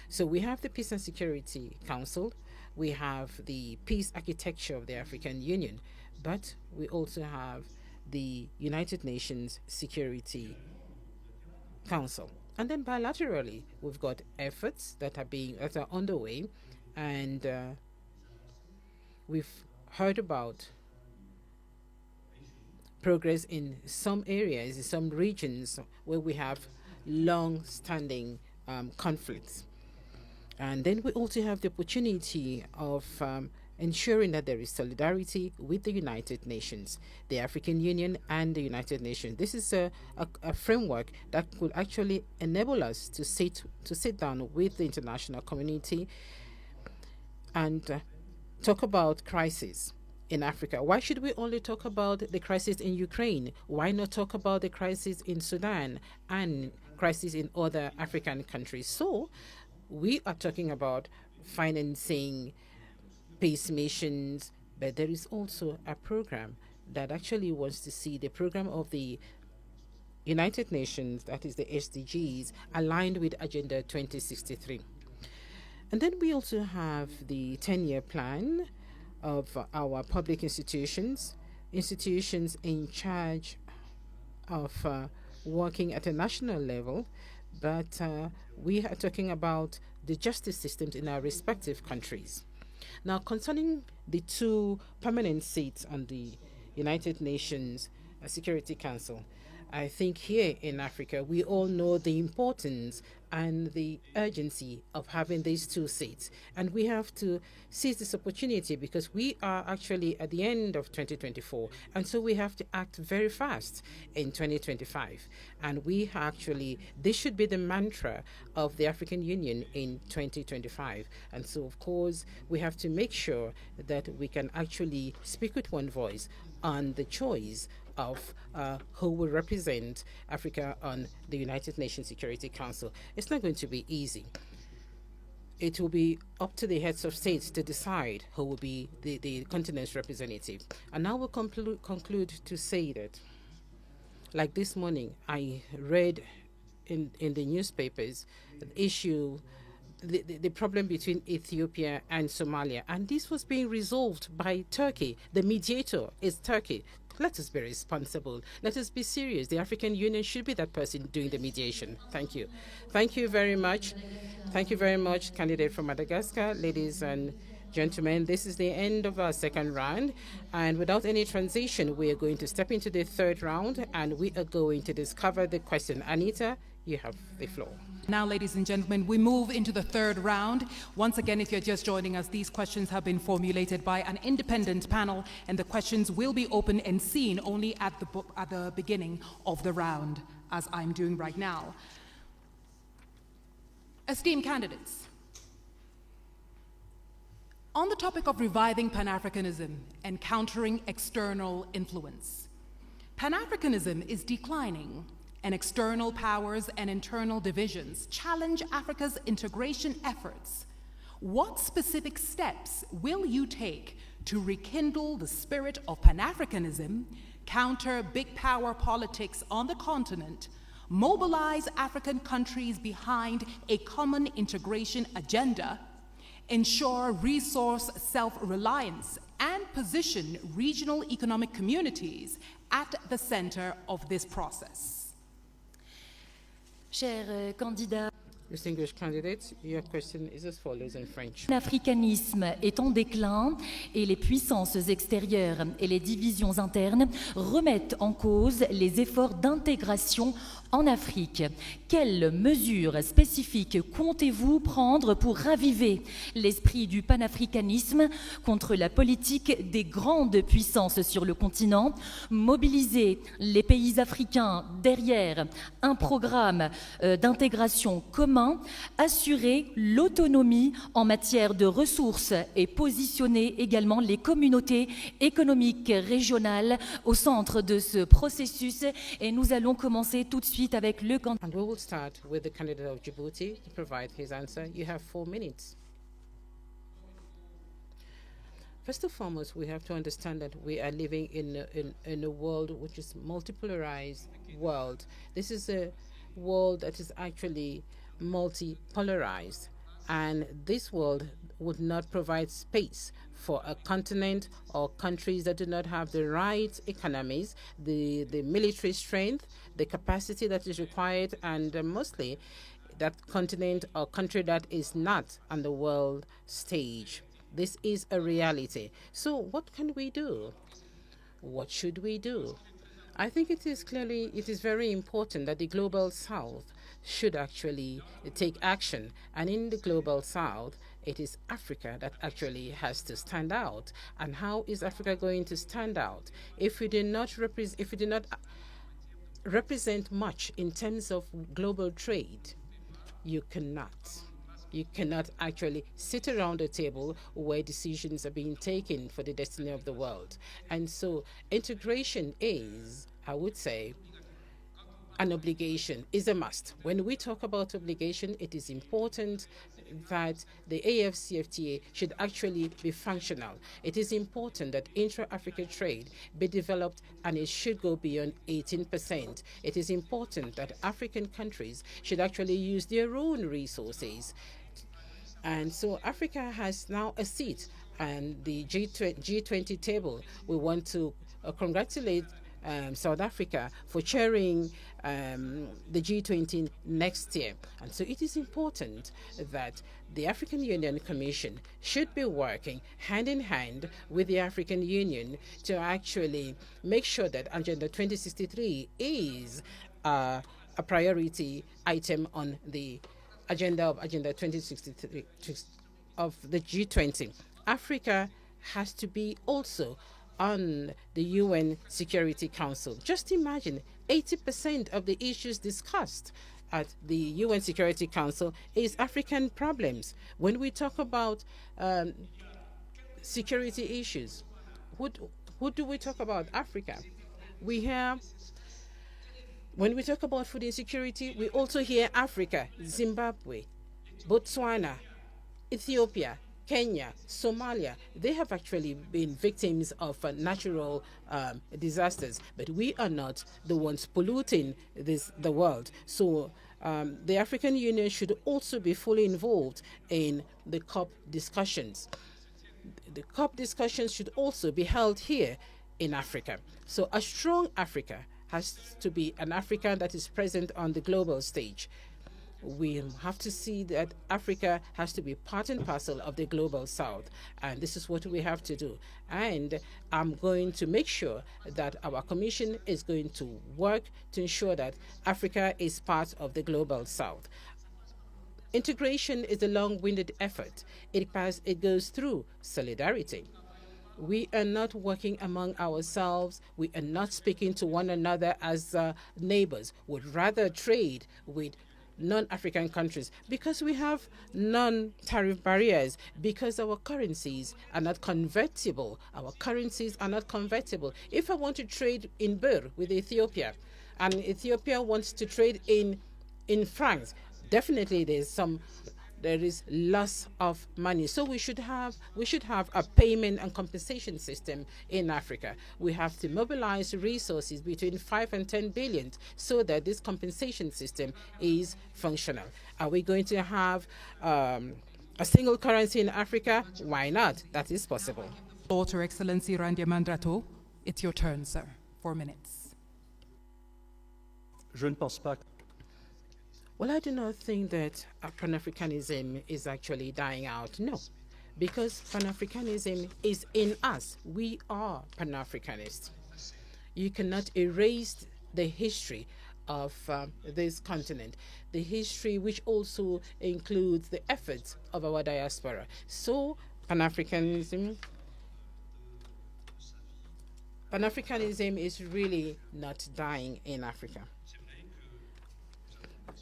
So we have the Peace and Security Council, we have the peace architecture of the African Union, but we also have the United Nations Security Council. And then bilaterally, we've got efforts that are underway, and we've heard about progress in some areas, in some regions where we have long-standing conflicts. And then we also have the opportunity of ensuring that there is solidarity with the United Nations, the African Union and the United Nations. This is a framework that could actually enable us to sit down with the international community and talk about crisis in Africa. Why should we only talk about the crisis in Ukraine? Why not talk about the crisis in Sudan and crisis in other African countries? So we are talking about financing peace missions, but there is also a program that actually wants to see the program of the United Nations, that is the SDGs, aligned with Agenda 2063. And then we also have the 10-year plan of our public institutions in charge of working at a national level, but we are talking about the justice systems in our respective countries. Now, concerning the 2 permanent seats on the United Nations Security Council, I think here in Africa, we all know the importance and the urgency of having these 2 seats. And we have to seize this opportunity because we are actually at the end of 2024. And so we have to act very fast in 2025. And this should be the mantra of the African Union in 2025. And so, of course, we have to make sure that we can actually speak with one voice on the choice of who will represent Africa on the United Nations Security Council. It's not going to be easy. It will be up to the heads of states to decide who will be the continent's representative. And I will conclude to say that, like this morning, I read in the newspapers the problem between Ethiopia and Somalia, and this was being resolved by Turkey. The mediator is Turkey. Let us be responsible. Let us be serious. The African Union should be that person doing the mediation. Thank you. Thank you very much. Thank you very much, candidate from Madagascar. Ladies and gentlemen, this is the end of our second round. And without any transition, we are going to step into the third round, and we are going to discover the question. Anita, you have the floor. Now, ladies and gentlemen, we move into the third round. Once again, if you're just joining us, these questions have been formulated by an independent panel, and the questions will be open and seen only at the beginning of the round, as I'm doing right now. Esteemed candidates, on the topic of reviving Pan-Africanism and countering external influence, Pan-Africanism is declining, and external powers and internal divisions challenge Africa's integration efforts. What specific steps will you take to rekindle the spirit of Pan-Africanism, counter big power politics on the continent, mobilize African countries behind a common integration agenda, ensure resource self-reliance, and position regional economic communities at the center of this process? Chers candidats, Distinguished candidates, your question is as follows in French. l'africanisme est en déclin et les puissances extérieures et les divisions internes remettent en cause les efforts d'intégration En Afrique, quelles mesures spécifiques comptez-vous prendre pour raviver l'esprit du panafricanisme contre la politique des grandes puissances sur le continent, mobiliser les pays africains derrière un programme d'intégration commun, assurer l'autonomie en matière de ressources et positionner également les communautés économiques régionales au centre de ce processus? Et nous allons commencer tout de suite avec le candidat. And we will start with the candidate of Djibouti to provide his answer. You have 4 minutes. First and foremost, we have to understand that we are living in a world which is multipolarized world. This is a world that is actually multipolarized, and this world would not provide space for a continent or countries that do not have the right economies, the military strength, the capacity that is required, and mostly that continent or country that is not on the world stage. This is a reality. So what can we do? What should we do? I think it is very important that the Global South should actually take action. And in the Global South, it is Africa that actually has to stand out. And how is Africa going to stand out? If we do not represent much in terms of global trade, you cannot actually sit around a table where decisions are being taken for the destiny of the world. And so integration is, I would say, an obligation, is a must. When we talk about obligation, it is important that the AFCFTA should actually be functional. It is important that intra-Africa trade be developed, and it should go beyond 18%. It is important that African countries should actually use their own resources. And so Africa has now a seat on the G20 table. We want to congratulate South Africa for chairing the G20 next year. And so it is important that the African Union Commission should be working hand in hand with the African Union to actually make sure that Agenda 2063 is a priority item on the agenda of Agenda 2063 of the G20. Africa has to be also on the UN Security Council. Just imagine 80% of the issues discussed at the UN Security Council is African problems. When we talk about security issues, who do we talk about? Africa. When we talk about food insecurity, we also hear Africa, Zimbabwe, Botswana, Ethiopia, Kenya, Somalia. They have actually been victims of natural disasters, but we are not the ones polluting the world. So the African Union should also be fully involved in the COP discussions. The COP discussions should also be held here in Africa. So a strong Africa has to be an Africa that is present on the global stage. We have to see that Africa has to be part and parcel of the Global South, and this is what we have to do. And I'm going to make sure that our commission is going to work to ensure that Africa is part of the Global South. Integration is a long-winded effort. It goes through solidarity. We are not working among ourselves. We are not speaking to one another as neighbors. We'd rather trade with non-African countries because we have non-tariff barriers, because our currencies are not convertible. Our currencies are not convertible. If I want to trade in birr with Ethiopia, and Ethiopia wants to trade in francs, definitely there is loss of money. So we should have a payment and compensation system in Africa. We have to mobilize resources between 5 and 10 billion so that this compensation system is functional. Are we going to have a single currency in Africa? Why not? That is possible. Your Excellency Randriamandrato, it's your turn, sir. 4 minutes. Je ne pense pas. Well, I do not think that Pan-Africanism is actually dying out. No, because Pan-Africanism is in us. We are Pan-Africanists. You cannot erase the history of this continent, the history which also includes the efforts of our diaspora. So Pan-Africanism is really not dying in Africa.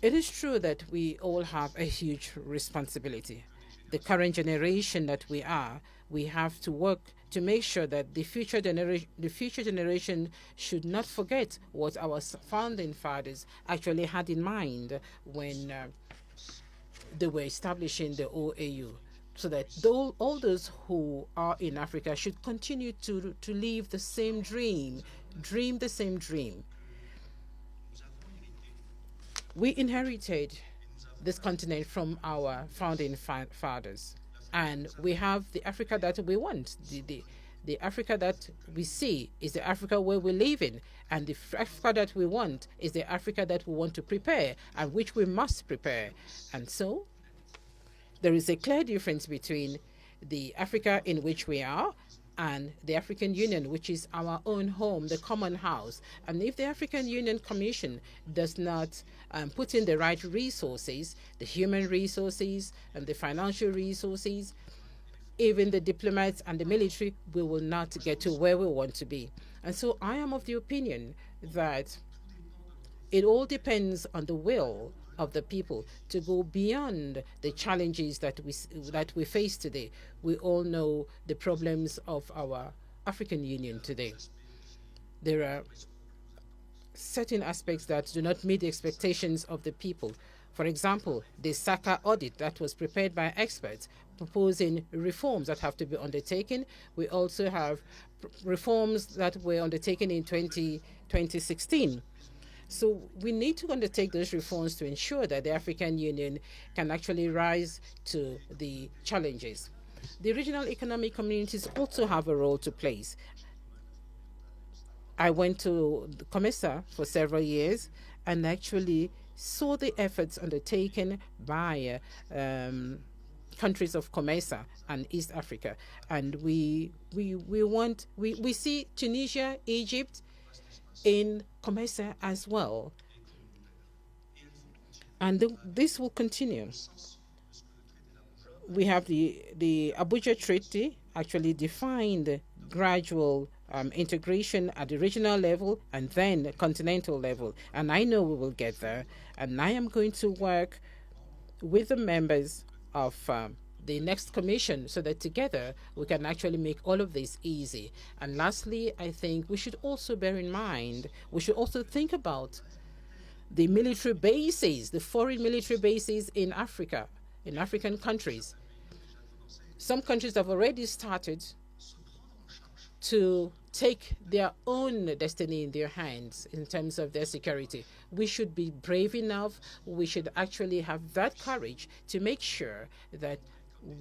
It is true that we all have a huge responsibility. The current generation that we have to work to make sure that the future generation should not forget what our founding fathers actually had in mind when they were establishing the OAU, so that all those who are in Africa should continue to live the same dream the same dream. We inherited this continent from our founding fathers, and we have the Africa that we want. The Africa that we see is the Africa where we live in, and the Africa that we want is the Africa that we want to prepare, and which we must prepare. And so there is a clear difference between the Africa in which we are and the African Union, which is our own home, the common house. And if the African Union Commission does not put in the right resources, the human resources and the financial resources, even the diplomats and the military, we will not get to where we want to be. And so I am of the opinion that it all depends on the will of the people to go beyond the challenges that we face today. We all know the problems of our African Union today. There are certain aspects that do not meet the expectations of the people. For example, the SACA audit that was prepared by experts proposing reforms that have to be undertaken. We also have reforms that were undertaken in 2016. So we need to undertake those reforms to ensure that the African Union can actually rise to the challenges. The regional economic communities also have a role to play. I went to COMESA for several years and actually saw the efforts undertaken by countries of COMESA and East Africa. And we see Tunisia, Egypt, in COMESA as well. And this will continue. We have the Abuja Treaty actually defined gradual integration at the regional level and then continental level. And I know we will get there. And I am going to work with the members of the next commission so that together we can actually make all of this easy. And lastly, I think we should also bear in mind, we should also think about the military bases, the foreign military bases in Africa, in African countries. Some countries have already started to take their own destiny in their hands in terms of their security. We should be brave enough, we should actually have that courage to make sure that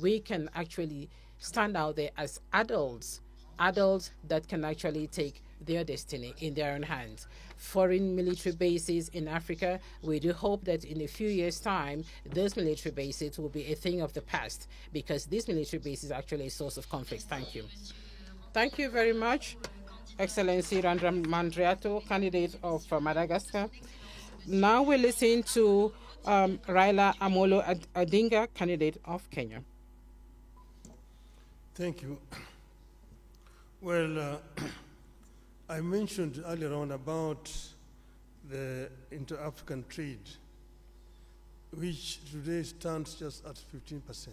we can actually stand out there as adults that can actually take their destiny in their own hands. Foreign military bases in Africa, we do hope that in a few years' time, those military bases will be a thing of the past, because these military bases are actually a source of conflict. Thank you. Thank you very much, Excellency Randriamandrato, candidate of Madagascar. Now we listen to Raila Odinga, candidate of Kenya. Thank you. Well, I mentioned earlier on about the inter-African trade, which today stands just at 15%.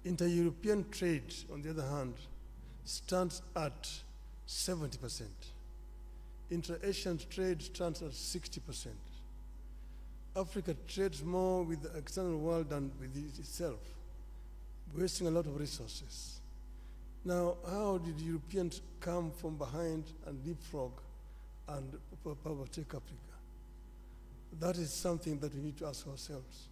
Inter-European trade, on the other hand, stands at 70%. Inter-Asian trade stands at 60%. Africa trades more with the external world than with itself, wasting a lot of resources. Now, how did Europeans come from behind and leapfrog and overtake Africa? That is something that we need to ask ourselves.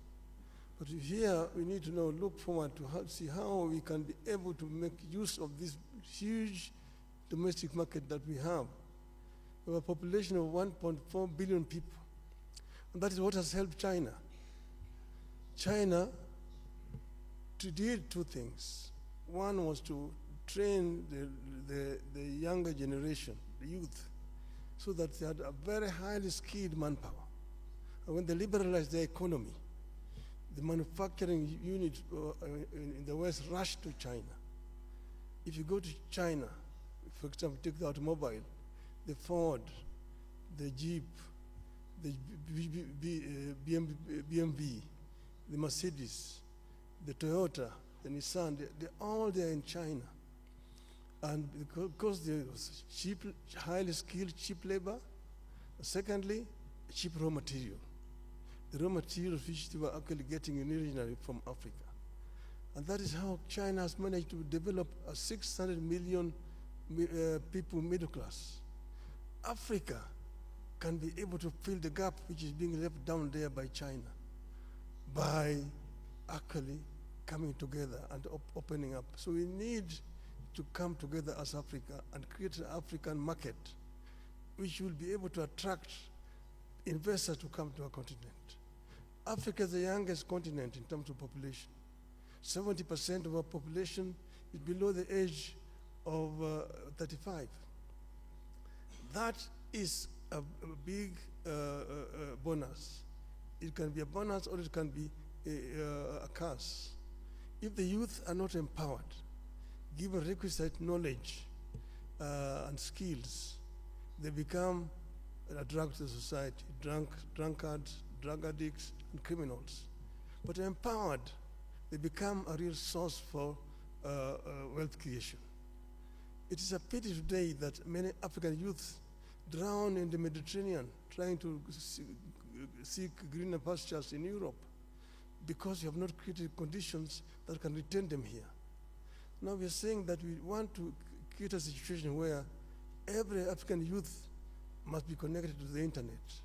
But here, we need to now look forward to see how we can be able to make use of this huge domestic market that we have. We have a population of 1.4 billion people. And that is what has helped China. China did two things. One was to train the younger generation, the youth, so that they had a very highly skilled manpower. And when they liberalized their economy, the manufacturing unit in the West rushed to China. If you go to China, for example, take the automobile, the Ford, the Jeep, the BMW, the Mercedes, the Toyota, the Nissan, they're all there in China. And because there was cheap, highly skilled, cheap labor, secondly, cheap raw material. The raw materials which they were actually getting originally from Africa. And that is how China has managed to develop a 600 million people middle class. Africa can be able to fill the gap which is being left down there by China by actually coming together and opening up. So we need to come together as Africa and create an African market which will be able to attract investors to come to our continent. Africa is the youngest continent in terms of population. 70% of our population is below the age of 35. That is a big bonus. It can be a bonus or it can be a curse. If the youth are not empowered, given requisite knowledge and skills, they become a drug to society, drunkards, drug addicts, and criminals. But empowered, they become a real source for wealth creation. It is a pity today that many African youths drown in the Mediterranean trying to seek greener pastures in Europe because we have not created conditions that can retain them here. Now we are saying that we want to create a situation where every African youth must be connected to the internet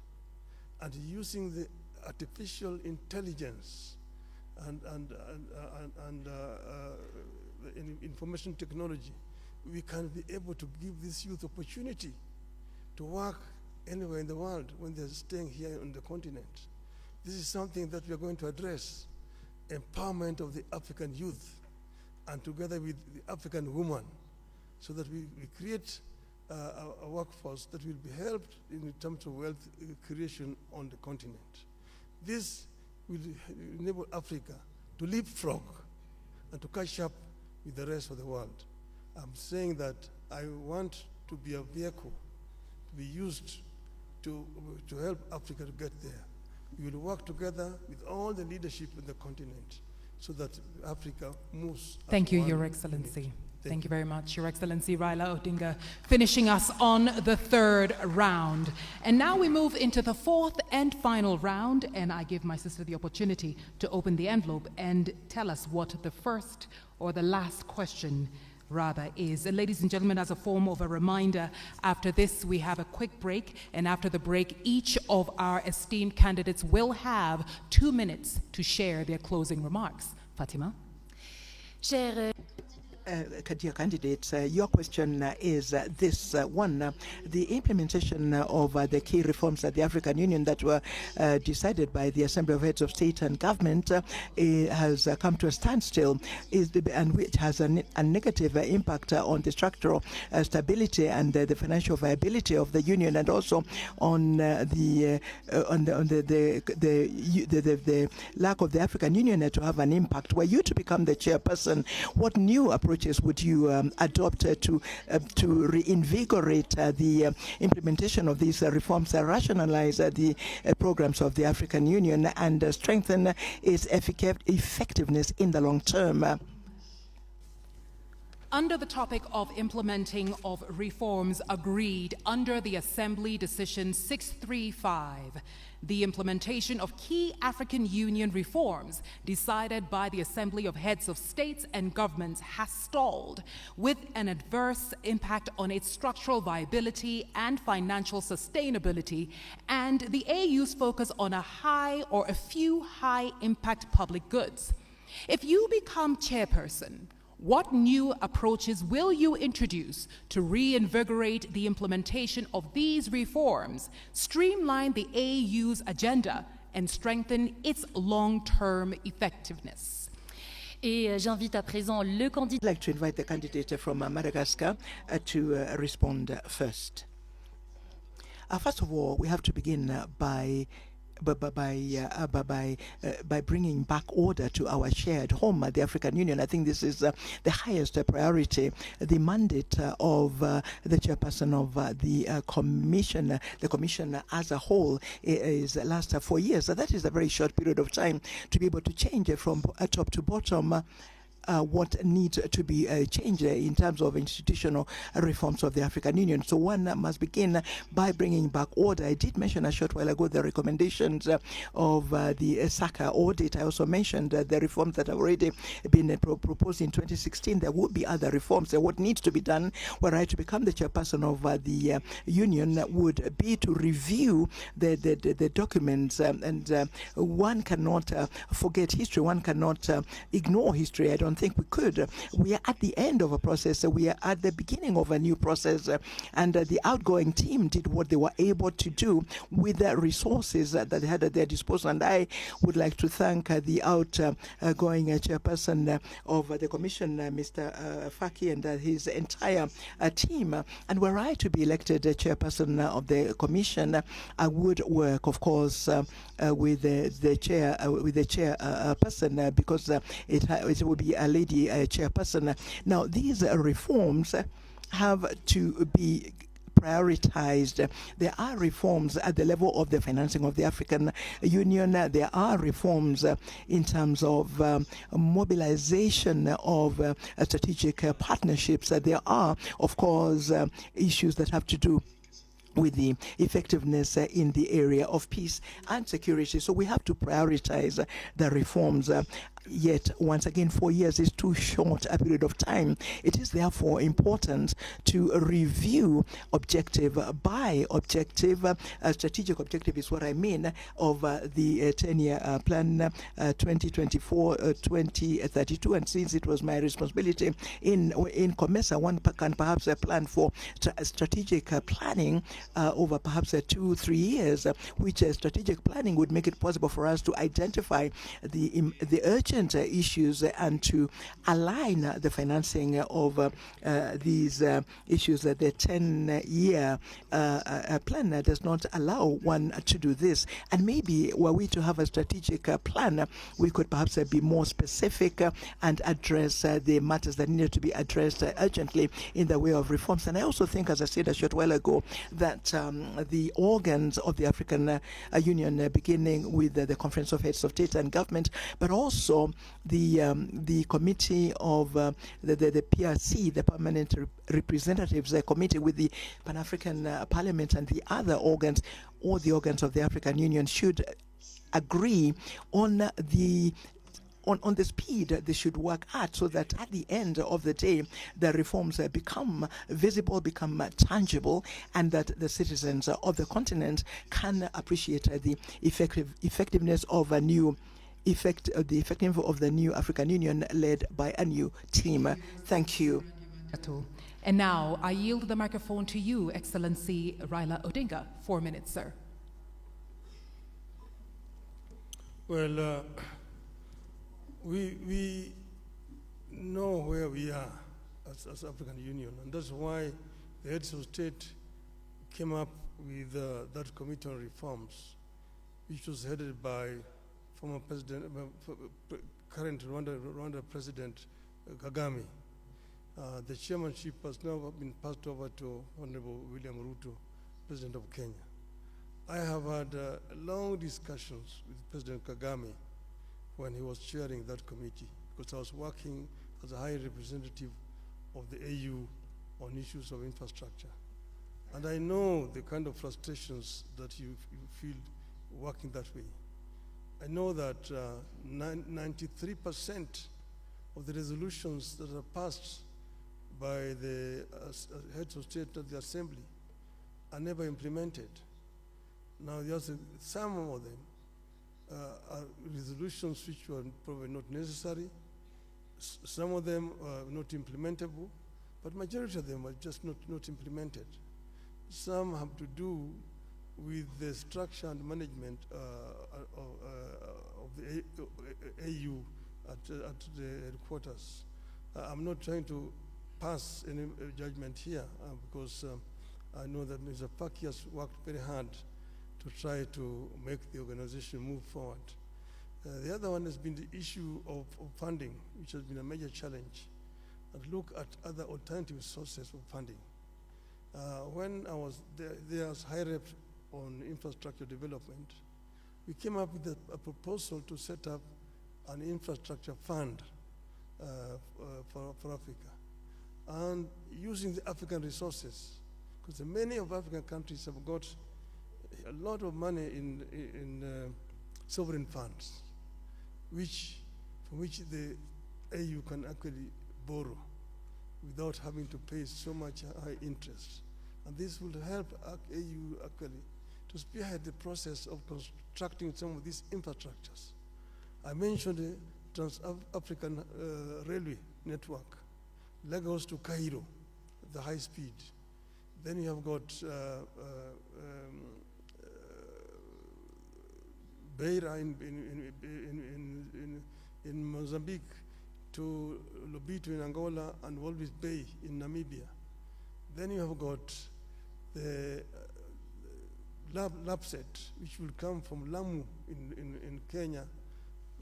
and using the artificial intelligence and information technology, we can be able to give this youth opportunity to work anywhere in the world when they're staying here on the continent. This is something that we are going to address, empowerment of the African youth, and together with the African woman, so that we create a workforce that will be helped in terms of wealth creation on the continent. This will enable Africa to leapfrog and to catch up with the rest of the world. I'm saying that I want to be a vehicle to be used to help Africa to get there. We will work together with all the leadership in the continent so that Africa moves. Thank you, Your Excellency. Thank you very much, Your Excellency Raila Odinga, finishing us on the third round. And now we move into the fourth and final round, and I give my sister the opportunity to open the envelope and tell us what the first or the last question rather is. And ladies and gentlemen, as a form of a reminder, after this we have a quick break, and after the break each of our esteemed candidates will have 2 minutes to share their closing remarks. Fatima? Dear candidates, your question is this one. The implementation of the key reforms at the African Union that were decided by the Assembly of Heads of State and Government has come to a standstill, and which has a negative impact on the structural stability and the financial viability of the Union, and also on the lack of the African Union to have an impact. Were you to become the chairperson, what new approaches would you adopt to reinvigorate the implementation of these reforms, rationalize the programs of the African Union, and strengthen its effectiveness in the long term? Under the topic of implementing of reforms agreed under the Assembly Decision 635, the implementation of key African Union reforms decided by the Assembly of Heads of States and Governments has stalled, with an adverse impact on its structural viability and financial sustainability, and the AU's focus on a few high-impact public goods. If you become chairperson, what new approaches will you introduce to reinvigorate the implementation of these reforms, streamline the AU's agenda, and strengthen its long-term effectiveness? Et j'invite à présent le candidat. I'd like to invite the candidate from Madagascar to respond first. First of all, we have to begin by bringing back order to our shared home, the African Union. I think this is the highest priority. The mandate of the chairperson of the commission as a whole is last 4 years. So that is a very short period of time to be able to change it from top to bottom. What needs to be changed in terms of institutional reforms of the African Union. So one must begin by bringing back order. I did mention a short while ago the recommendations of the SACA audit. I also mentioned the reforms that have already been proposed in 2016. There would be other reforms. What needs to be done were I to become the chairperson of the union would be to review the documents, and one cannot forget history. One cannot ignore history. I don't think we could. We are at the end of a process. We are at the beginning of a new process, and the outgoing team did what they were able to do with the resources that they had at their disposal. And I would like to thank the outgoing chairperson of the commission, Mr. Faki, and his entire team. And were I to be elected chairperson of the commission, I would work, of course, with the chairperson, because it would be a lady chairperson. Now, these reforms have to be prioritized. There are reforms at the level of the financing of the African Union. There are reforms in terms of mobilization of strategic partnerships. There are, of course, issues that have to do with the effectiveness in the area of peace and security. So we have to prioritize the reforms. Yet, once again, 4 years is too short a period of time. It is therefore important to review objective by objective. Strategic objective is what I mean of the 10-year plan 2024-2032. And since it was my responsibility in COMESA, one can perhaps plan for strategic planning over perhaps 2-3 years, which strategic planning would make it possible for us to identify the urgent issues and to align the financing of these issues. The 10-year plan does not allow one to do this. And maybe were we to have a strategic plan, we could perhaps be more specific and address the matters that needed to be addressed urgently in the way of reforms. And I also think, as I said a short while ago, that the organs of the African Union, beginning with the Conference of Heads of State and Government, but also the committee of the PRC, the Permanent Representatives Committee, with the Pan-African Parliament and the other organs, all the organs of the African Union, should agree on the speed they should work at, so that at the end of the day, the reforms become visible, become tangible, and that the citizens of the continent can appreciate the effectiveness of a new the effectiveness of the new African Union led by a new team. Thank you. And now I yield the microphone to you, Excellency Raila Odinga. 4 minutes, sir. Well, we know where we are as African Union, and that's why the heads of state came up with that committee on reforms, which was headed by former president, current Rwanda President Kagame. The chairmanship has now been passed over to Honorable William Ruto, President of Kenya. I have had long discussions with President Kagame when he was chairing that committee, because I was working as a high representative of the AU on issues of infrastructure. And I know the kind of frustrations that you feel working that way. I know that 93% of the resolutions that are passed by the heads of state of the assembly are never implemented. Now, there's some of them are resolutions which were probably not necessary. Some of them are not implementable, but majority of them are just not implemented. Some have to do with the structure and management of the AU at the headquarters. I'm not trying to pass any judgment here because I know that Mr. Faki has worked very hard to try to make the organization move forward. The other one has been the issue of funding, which has been a major challenge, and look at other alternative sources of funding. When I was there as high rep on infrastructure development, we came up with a proposal to set up an infrastructure fund for Africa, and using the African resources, because many of African countries have got a lot of money in sovereign funds, from which the AU can actually borrow without having to pay so much high interest. And this will help AU actually to spearhead the process of constructing some of these infrastructures. I mentioned the Trans-African Railway network, Lagos to Cairo, the high speed. Then you have got Beira in Mozambique to Lobito in Angola and Walvis Bay in Namibia. Then you have got the Lapset, which will come from Lamu in Kenya,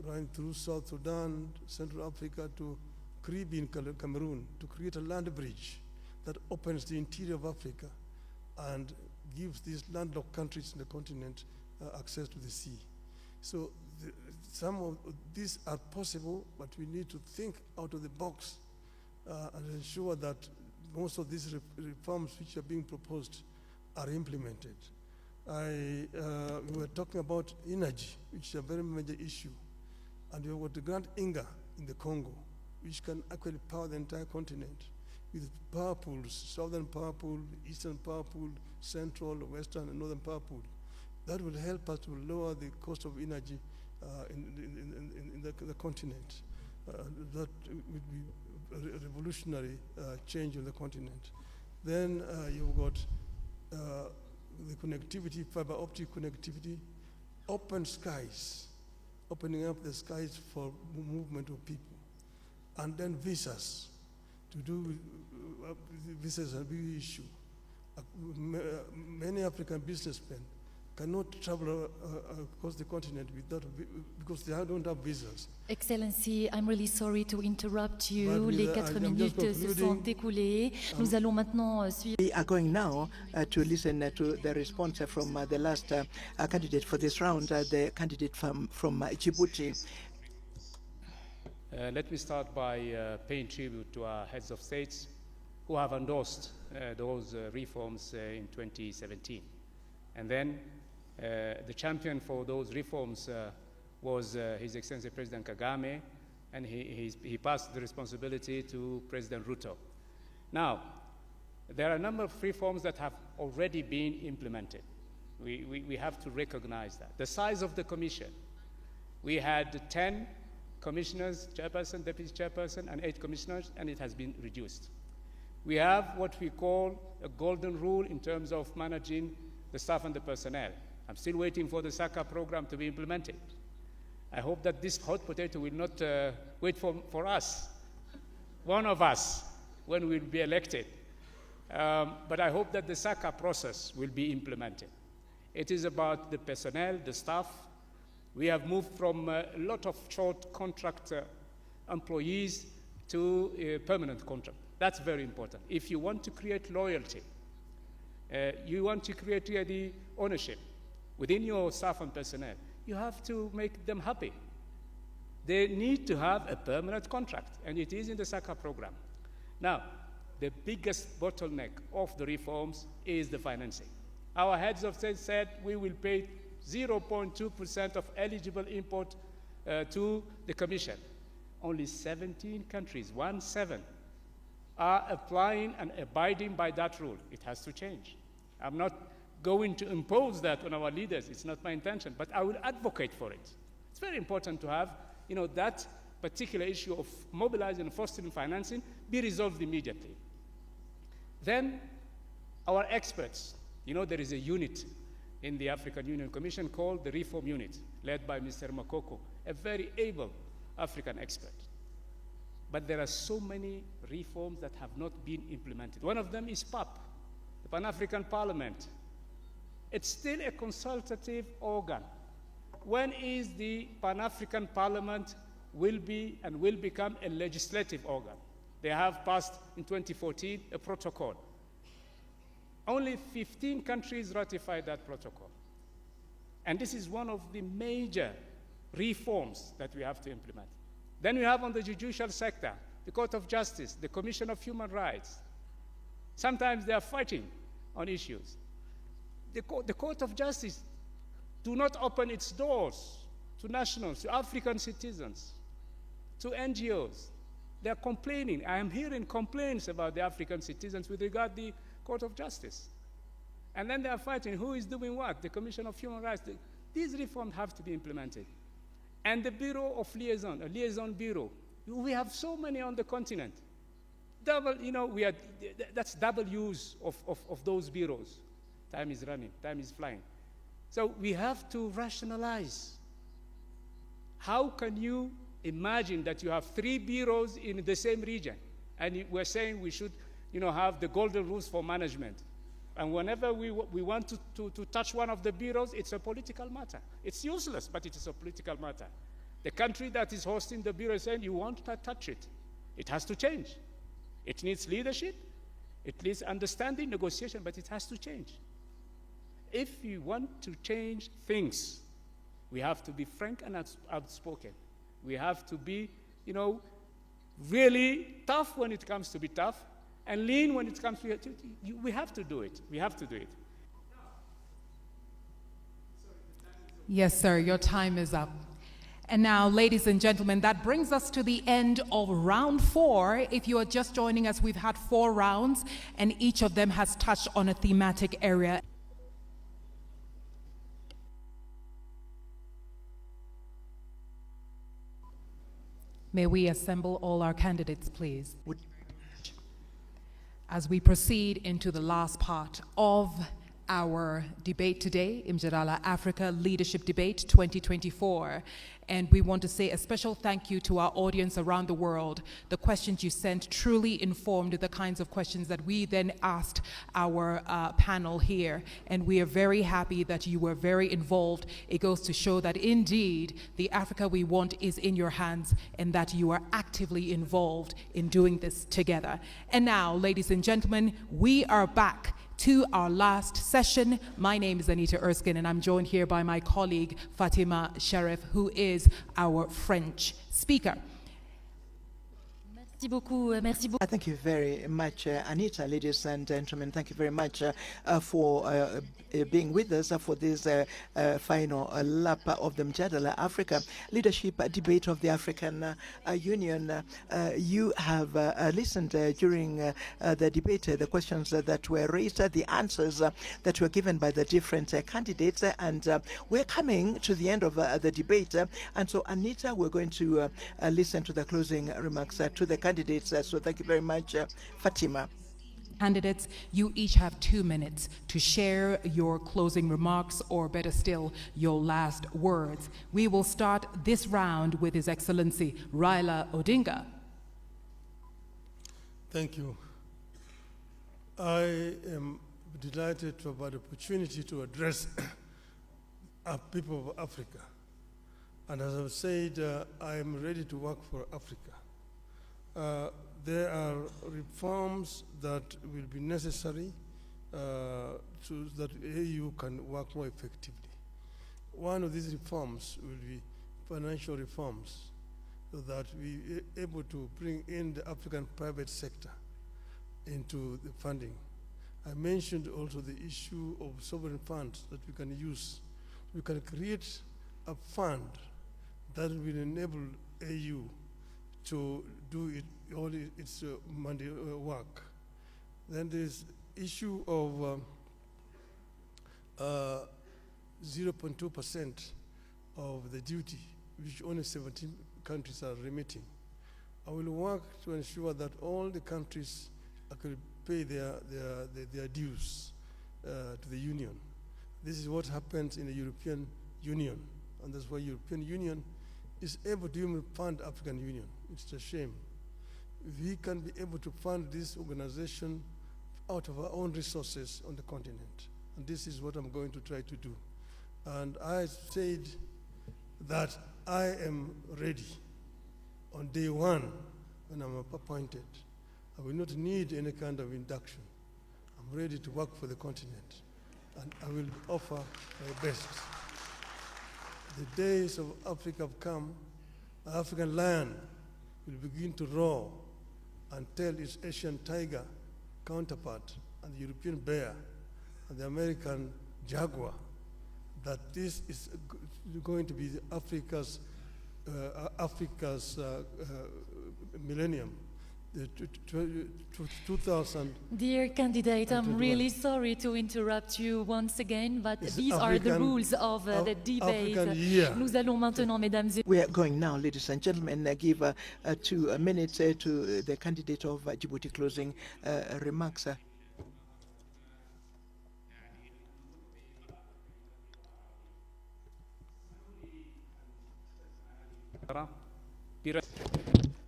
running through South Sudan, Central Africa to Kribi in Cameroon, to create a land bridge that opens the interior of Africa and gives these landlocked countries in the continent access to the sea. So some of these are possible, but we need to think out of the box and ensure that most of these reforms which are being proposed are implemented. We were talking about energy, which is a very major issue. And we have got the Grand Inga in the Congo, which can actually power the entire continent with power pools, southern power pool, eastern power pool, central, western, and northern power pool. That will help us to lower the cost of energy in the continent. That would be a revolutionary change on the continent. Then you've got the connectivity, fiber optic connectivity, open skies, opening up the skies for movement of people, and then visas. To do visas are a big issue. Many African businessmen cannot travel across the continent because they don't have visas. Excellency, I'm really sorry to interrupt you. Les 4 minutes se sont écoulées. Nous allons maintenant suivre. We are going now to listen to the response from the last candidate for this round, the candidate from Djibouti. Let me start by paying tribute to our heads of states who have endorsed those reforms in 2017. And then the champion for those reforms was His Excellency President Kagame, and he passed the responsibility to President Ruto. Now, there are a number of reforms that have already been implemented. We have to recognize that. The size of the commission, we had 10 commissioners, chairperson, deputy chairperson, and 8 commissioners, and it has been reduced. We have what we call a golden rule in terms of managing the staff and the personnel. I'm still waiting for the SACA program to be implemented. I hope that this hot potato will not wait for us, one of us, when we'll be elected. But I hope that the SACA process will be implemented. It is about the personnel, the staff. We have moved from a lot of short contract employees to a permanent contract. That's very important. If you want to create loyalty, you want to create the ownership within your staff and personnel, you have to make them happy. They need to have a permanent contract, and it is in the SACA program. Now, the biggest bottleneck of the reforms is the financing. Our heads of state said we will pay 0.2% of eligible import to the Commission. Only 17 countries, 17, are applying and abiding by that rule. It has to change. I'm not going to impose that on our leaders. It's not my intention, but I will advocate for it. It's very important to have, that particular issue of mobilizing and fostering financing be resolved immediately. Then our experts, there is a unit in the African Union Commission called the Reform Unit, led by Mr. Makoko, a very able African expert. But there are so many reforms that have not been implemented. One of them is PAP, the Pan-African Parliament. It's still a consultative organ. When is the Pan-African Parliament will become a legislative organ? They have passed in 2014 a protocol. Only 15 countries ratified that protocol. And this is one of the major reforms that we have to implement. Then we have on the judicial sector, the Court of Justice, the Commission of Human Rights. Sometimes they are fighting on issues. The Court of Justice do not open its doors to nationals, to African citizens, to NGOs. They are complaining. I am hearing complaints about the African citizens with regard to the Court of Justice. And then they are fighting who is doing what, the Commission of Human Rights. These reforms have to be implemented. And the Bureau of Liaison, a liaison bureau, we have so many on the continent. That's double use of those bureaus. Time is running, time is flying. So we have to rationalize. How can you imagine that you have 3 bureaus in the same region? And we're saying we should have the golden rules for management. And whenever we want to touch one of the bureaus, it's a political matter. It's useless, but it is a political matter. The country that is hosting the bureau is saying, you won't touch it. It has to change. It needs leadership. It needs understanding, negotiation, but it has to change. If you want to change things, we have to be frank and outspoken. We have to be, really tough when it comes to be tough, and lean when it comes to we have to do it. We have to do it. Yes, sir, your time is up. And now, ladies and gentlemen, that brings us to the end of round 4. If you are just joining us, we've had 4 rounds, and each of them has touched on a thematic area. May we assemble all our candidates, please. As we proceed into the last part of our debate today, Mjadala Africa Leadership Debate 2024. And we want to say a special thank you to our audience around the world. The questions you sent truly informed the kinds of questions that we then asked our panel here. And we are very happy that you were very involved. It goes to show that indeed the Africa we want is in your hands and that you are actively involved in doing this together. And now, ladies and gentlemen, we are back to our last session. My name is Anita Erskine, and I'm joined here by my colleague Fatima Sharif, who is our French speaker. Merci beaucoup. Merci beaucoup. Thank you very much, Anita. Ladies and gentlemen, thank you very much for being with us for this final lap of the Mjadala Africa Leadership Debate of the African Union. You have listened during the debate, the questions that were raised, the answers that were given by the different candidates, and we're coming to the end of the debate. And so, Anita, we're going to listen to the closing remarks to the candidates. So thank you very much, Fatima. Candidates, you each have 2 minutes to share your closing remarks, or better still, your last words. We will start this round with His Excellency Raila Odinga. Thank you. I am delighted to have the opportunity to address our people of Africa. And as I've said, I am ready to work for Africa. There are reforms that will be necessary so that AU can work more effectively. One of these reforms will be financial reforms, so that we are able to bring in the African private sector into the funding. I mentioned also the issue of sovereign funds that we can use. We can create a fund that will enable AU to do all its money work. Then there's issue of 0.2% of the duty, which only 17 countries are remitting. I will work to ensure that all the countries can pay their dues to the Union. This is what happens in the European Union, and that's why European Union is able to even fund African Union. It's a shame. If we can be able to fund this organization out of our own resources on the continent. And this is what I'm going to try to do. And I said that I am ready on day one when I'm appointed. I will not need any kind of induction. I'm ready to work for the continent, and I will offer my best. The days of Africa have come. The African lion will begin to roar and tell its Asian tiger counterpart and the European bear and the American jaguar that this is going to be Africa's millennium, the 2000. Dear candidate, I'm really sorry to interrupt you once again, but these are the rules of the debate. Nous allons maintenant, mesdames et We are going now, ladies and gentlemen, give 2 minutes to the candidate of Djibouti closing remarks.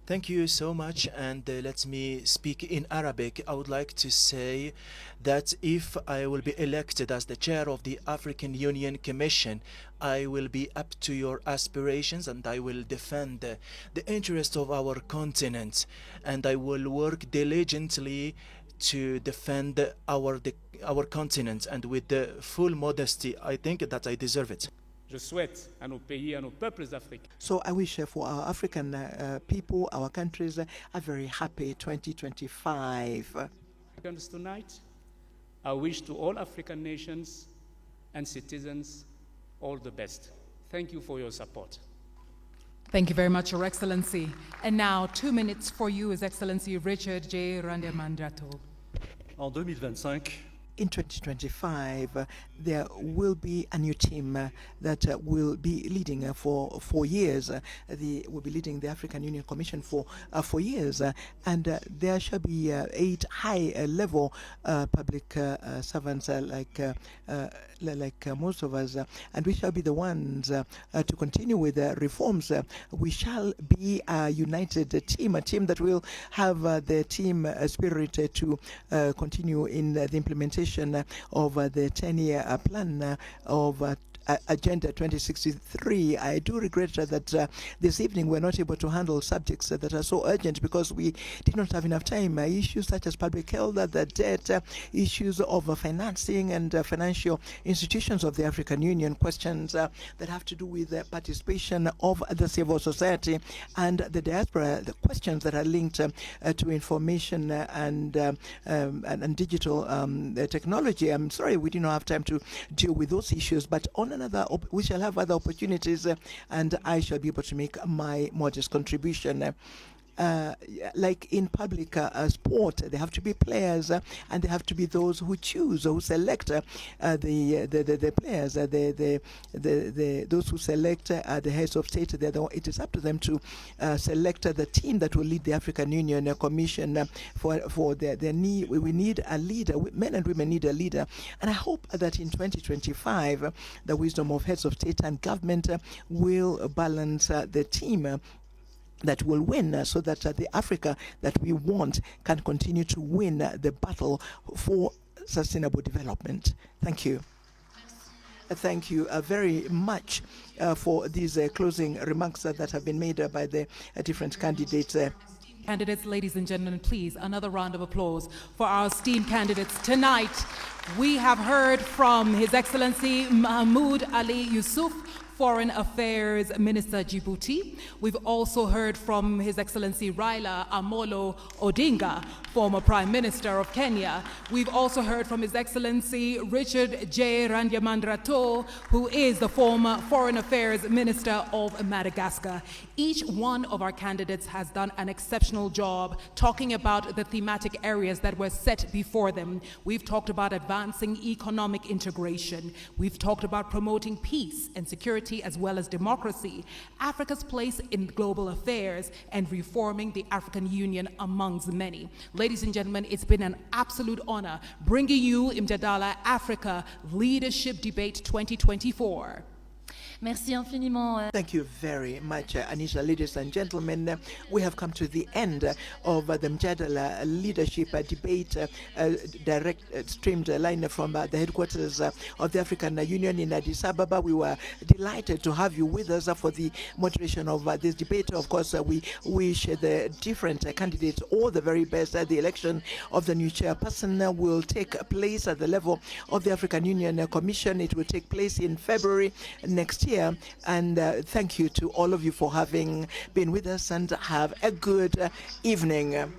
Thank you so much, and let me speak in Arabic. I would like to say that if I will be elected as the chair of the African Union Commission, I will be up to your aspirations and I will defend the interest of our continent, and I will work diligently to defend our continent, and with the full modesty, I think that I deserve it. Je souhaite à nos pays, à nos peuples africains. So I wish for our African people, our countries, a very happy 2025. Tonight, I wish to all African nations and citizens all the best. Thank you for your support. Thank you very much, Your Excellency. And now, 2 minutes for you, His Excellency Richard Randriamandrato. En 2025, in 2025, there will be a new team that will be leading for 4 years. Will be leading the African Union Commission for 4 years, and there shall be 8 high-level public servants like most of us, and we shall be the ones to continue with the reforms. We shall be a united team, a team that will have the team spirit to continue in the implementation of the 10-year plan of Agenda 2063. I do regret that this evening we're not able to handle subjects that are so urgent because we did not have enough time. Issues such as public health, the debt, issues of financing and financial institutions of the African Union, questions that have to do with the participation of the civil society and the diaspora, the questions that are linked to information and digital technology. I'm sorry we didn't have time to deal with those issues, but on we shall have other opportunities, and I shall be able to make my modest contribution. Like in public sport, there have to be players, and there have to be those who choose, who select the players, those who select the heads of state. It is up to them to select the team that will lead the African Union Commission for their need. We need a leader. Men and women need a leader, and I hope that in 2025, the wisdom of heads of state and government will balance the team that will win, so that the Africa that we want can continue to win the battle for sustainable development. Thank you. Thank you very much for these closing remarks that have been made by the different candidates. Candidates, ladies and gentlemen, please, another round of applause for our esteemed candidates. Tonight, we have heard from His Excellency Mahamoud Ali Youssouf, Foreign Affairs Minister Djibouti. We've also heard from His Excellency Raila Odinga, former Prime Minister of Kenya. We've also heard from His Excellency Richard Randriamandrato, who is the former Foreign Affairs Minister of Madagascar. Each one of our candidates has done an exceptional job talking about the thematic areas that were set before them. We've talked about advancing economic integration. We've talked about promoting peace and security as well as democracy, Africa's place in global affairs, and reforming the African Union amongst many. Ladies and gentlemen, it's been an absolute honor bringing you Mjadala Africa Leadership Debate 2024. Merci infiniment. Thank you very much, Anisha. Ladies and gentlemen, we have come to the end of the Mjadala leadership debate, direct streamed line from the headquarters of the African Union in Addis-Abeba. We were delighted to have you with us for the moderation of this debate. Of course, we wish the different candidates all the very best. The election of the new chairperson will take place at the level of the African Union Commission. It will take place in February next year. And thank you to all of you for having been with us, and have a good evening.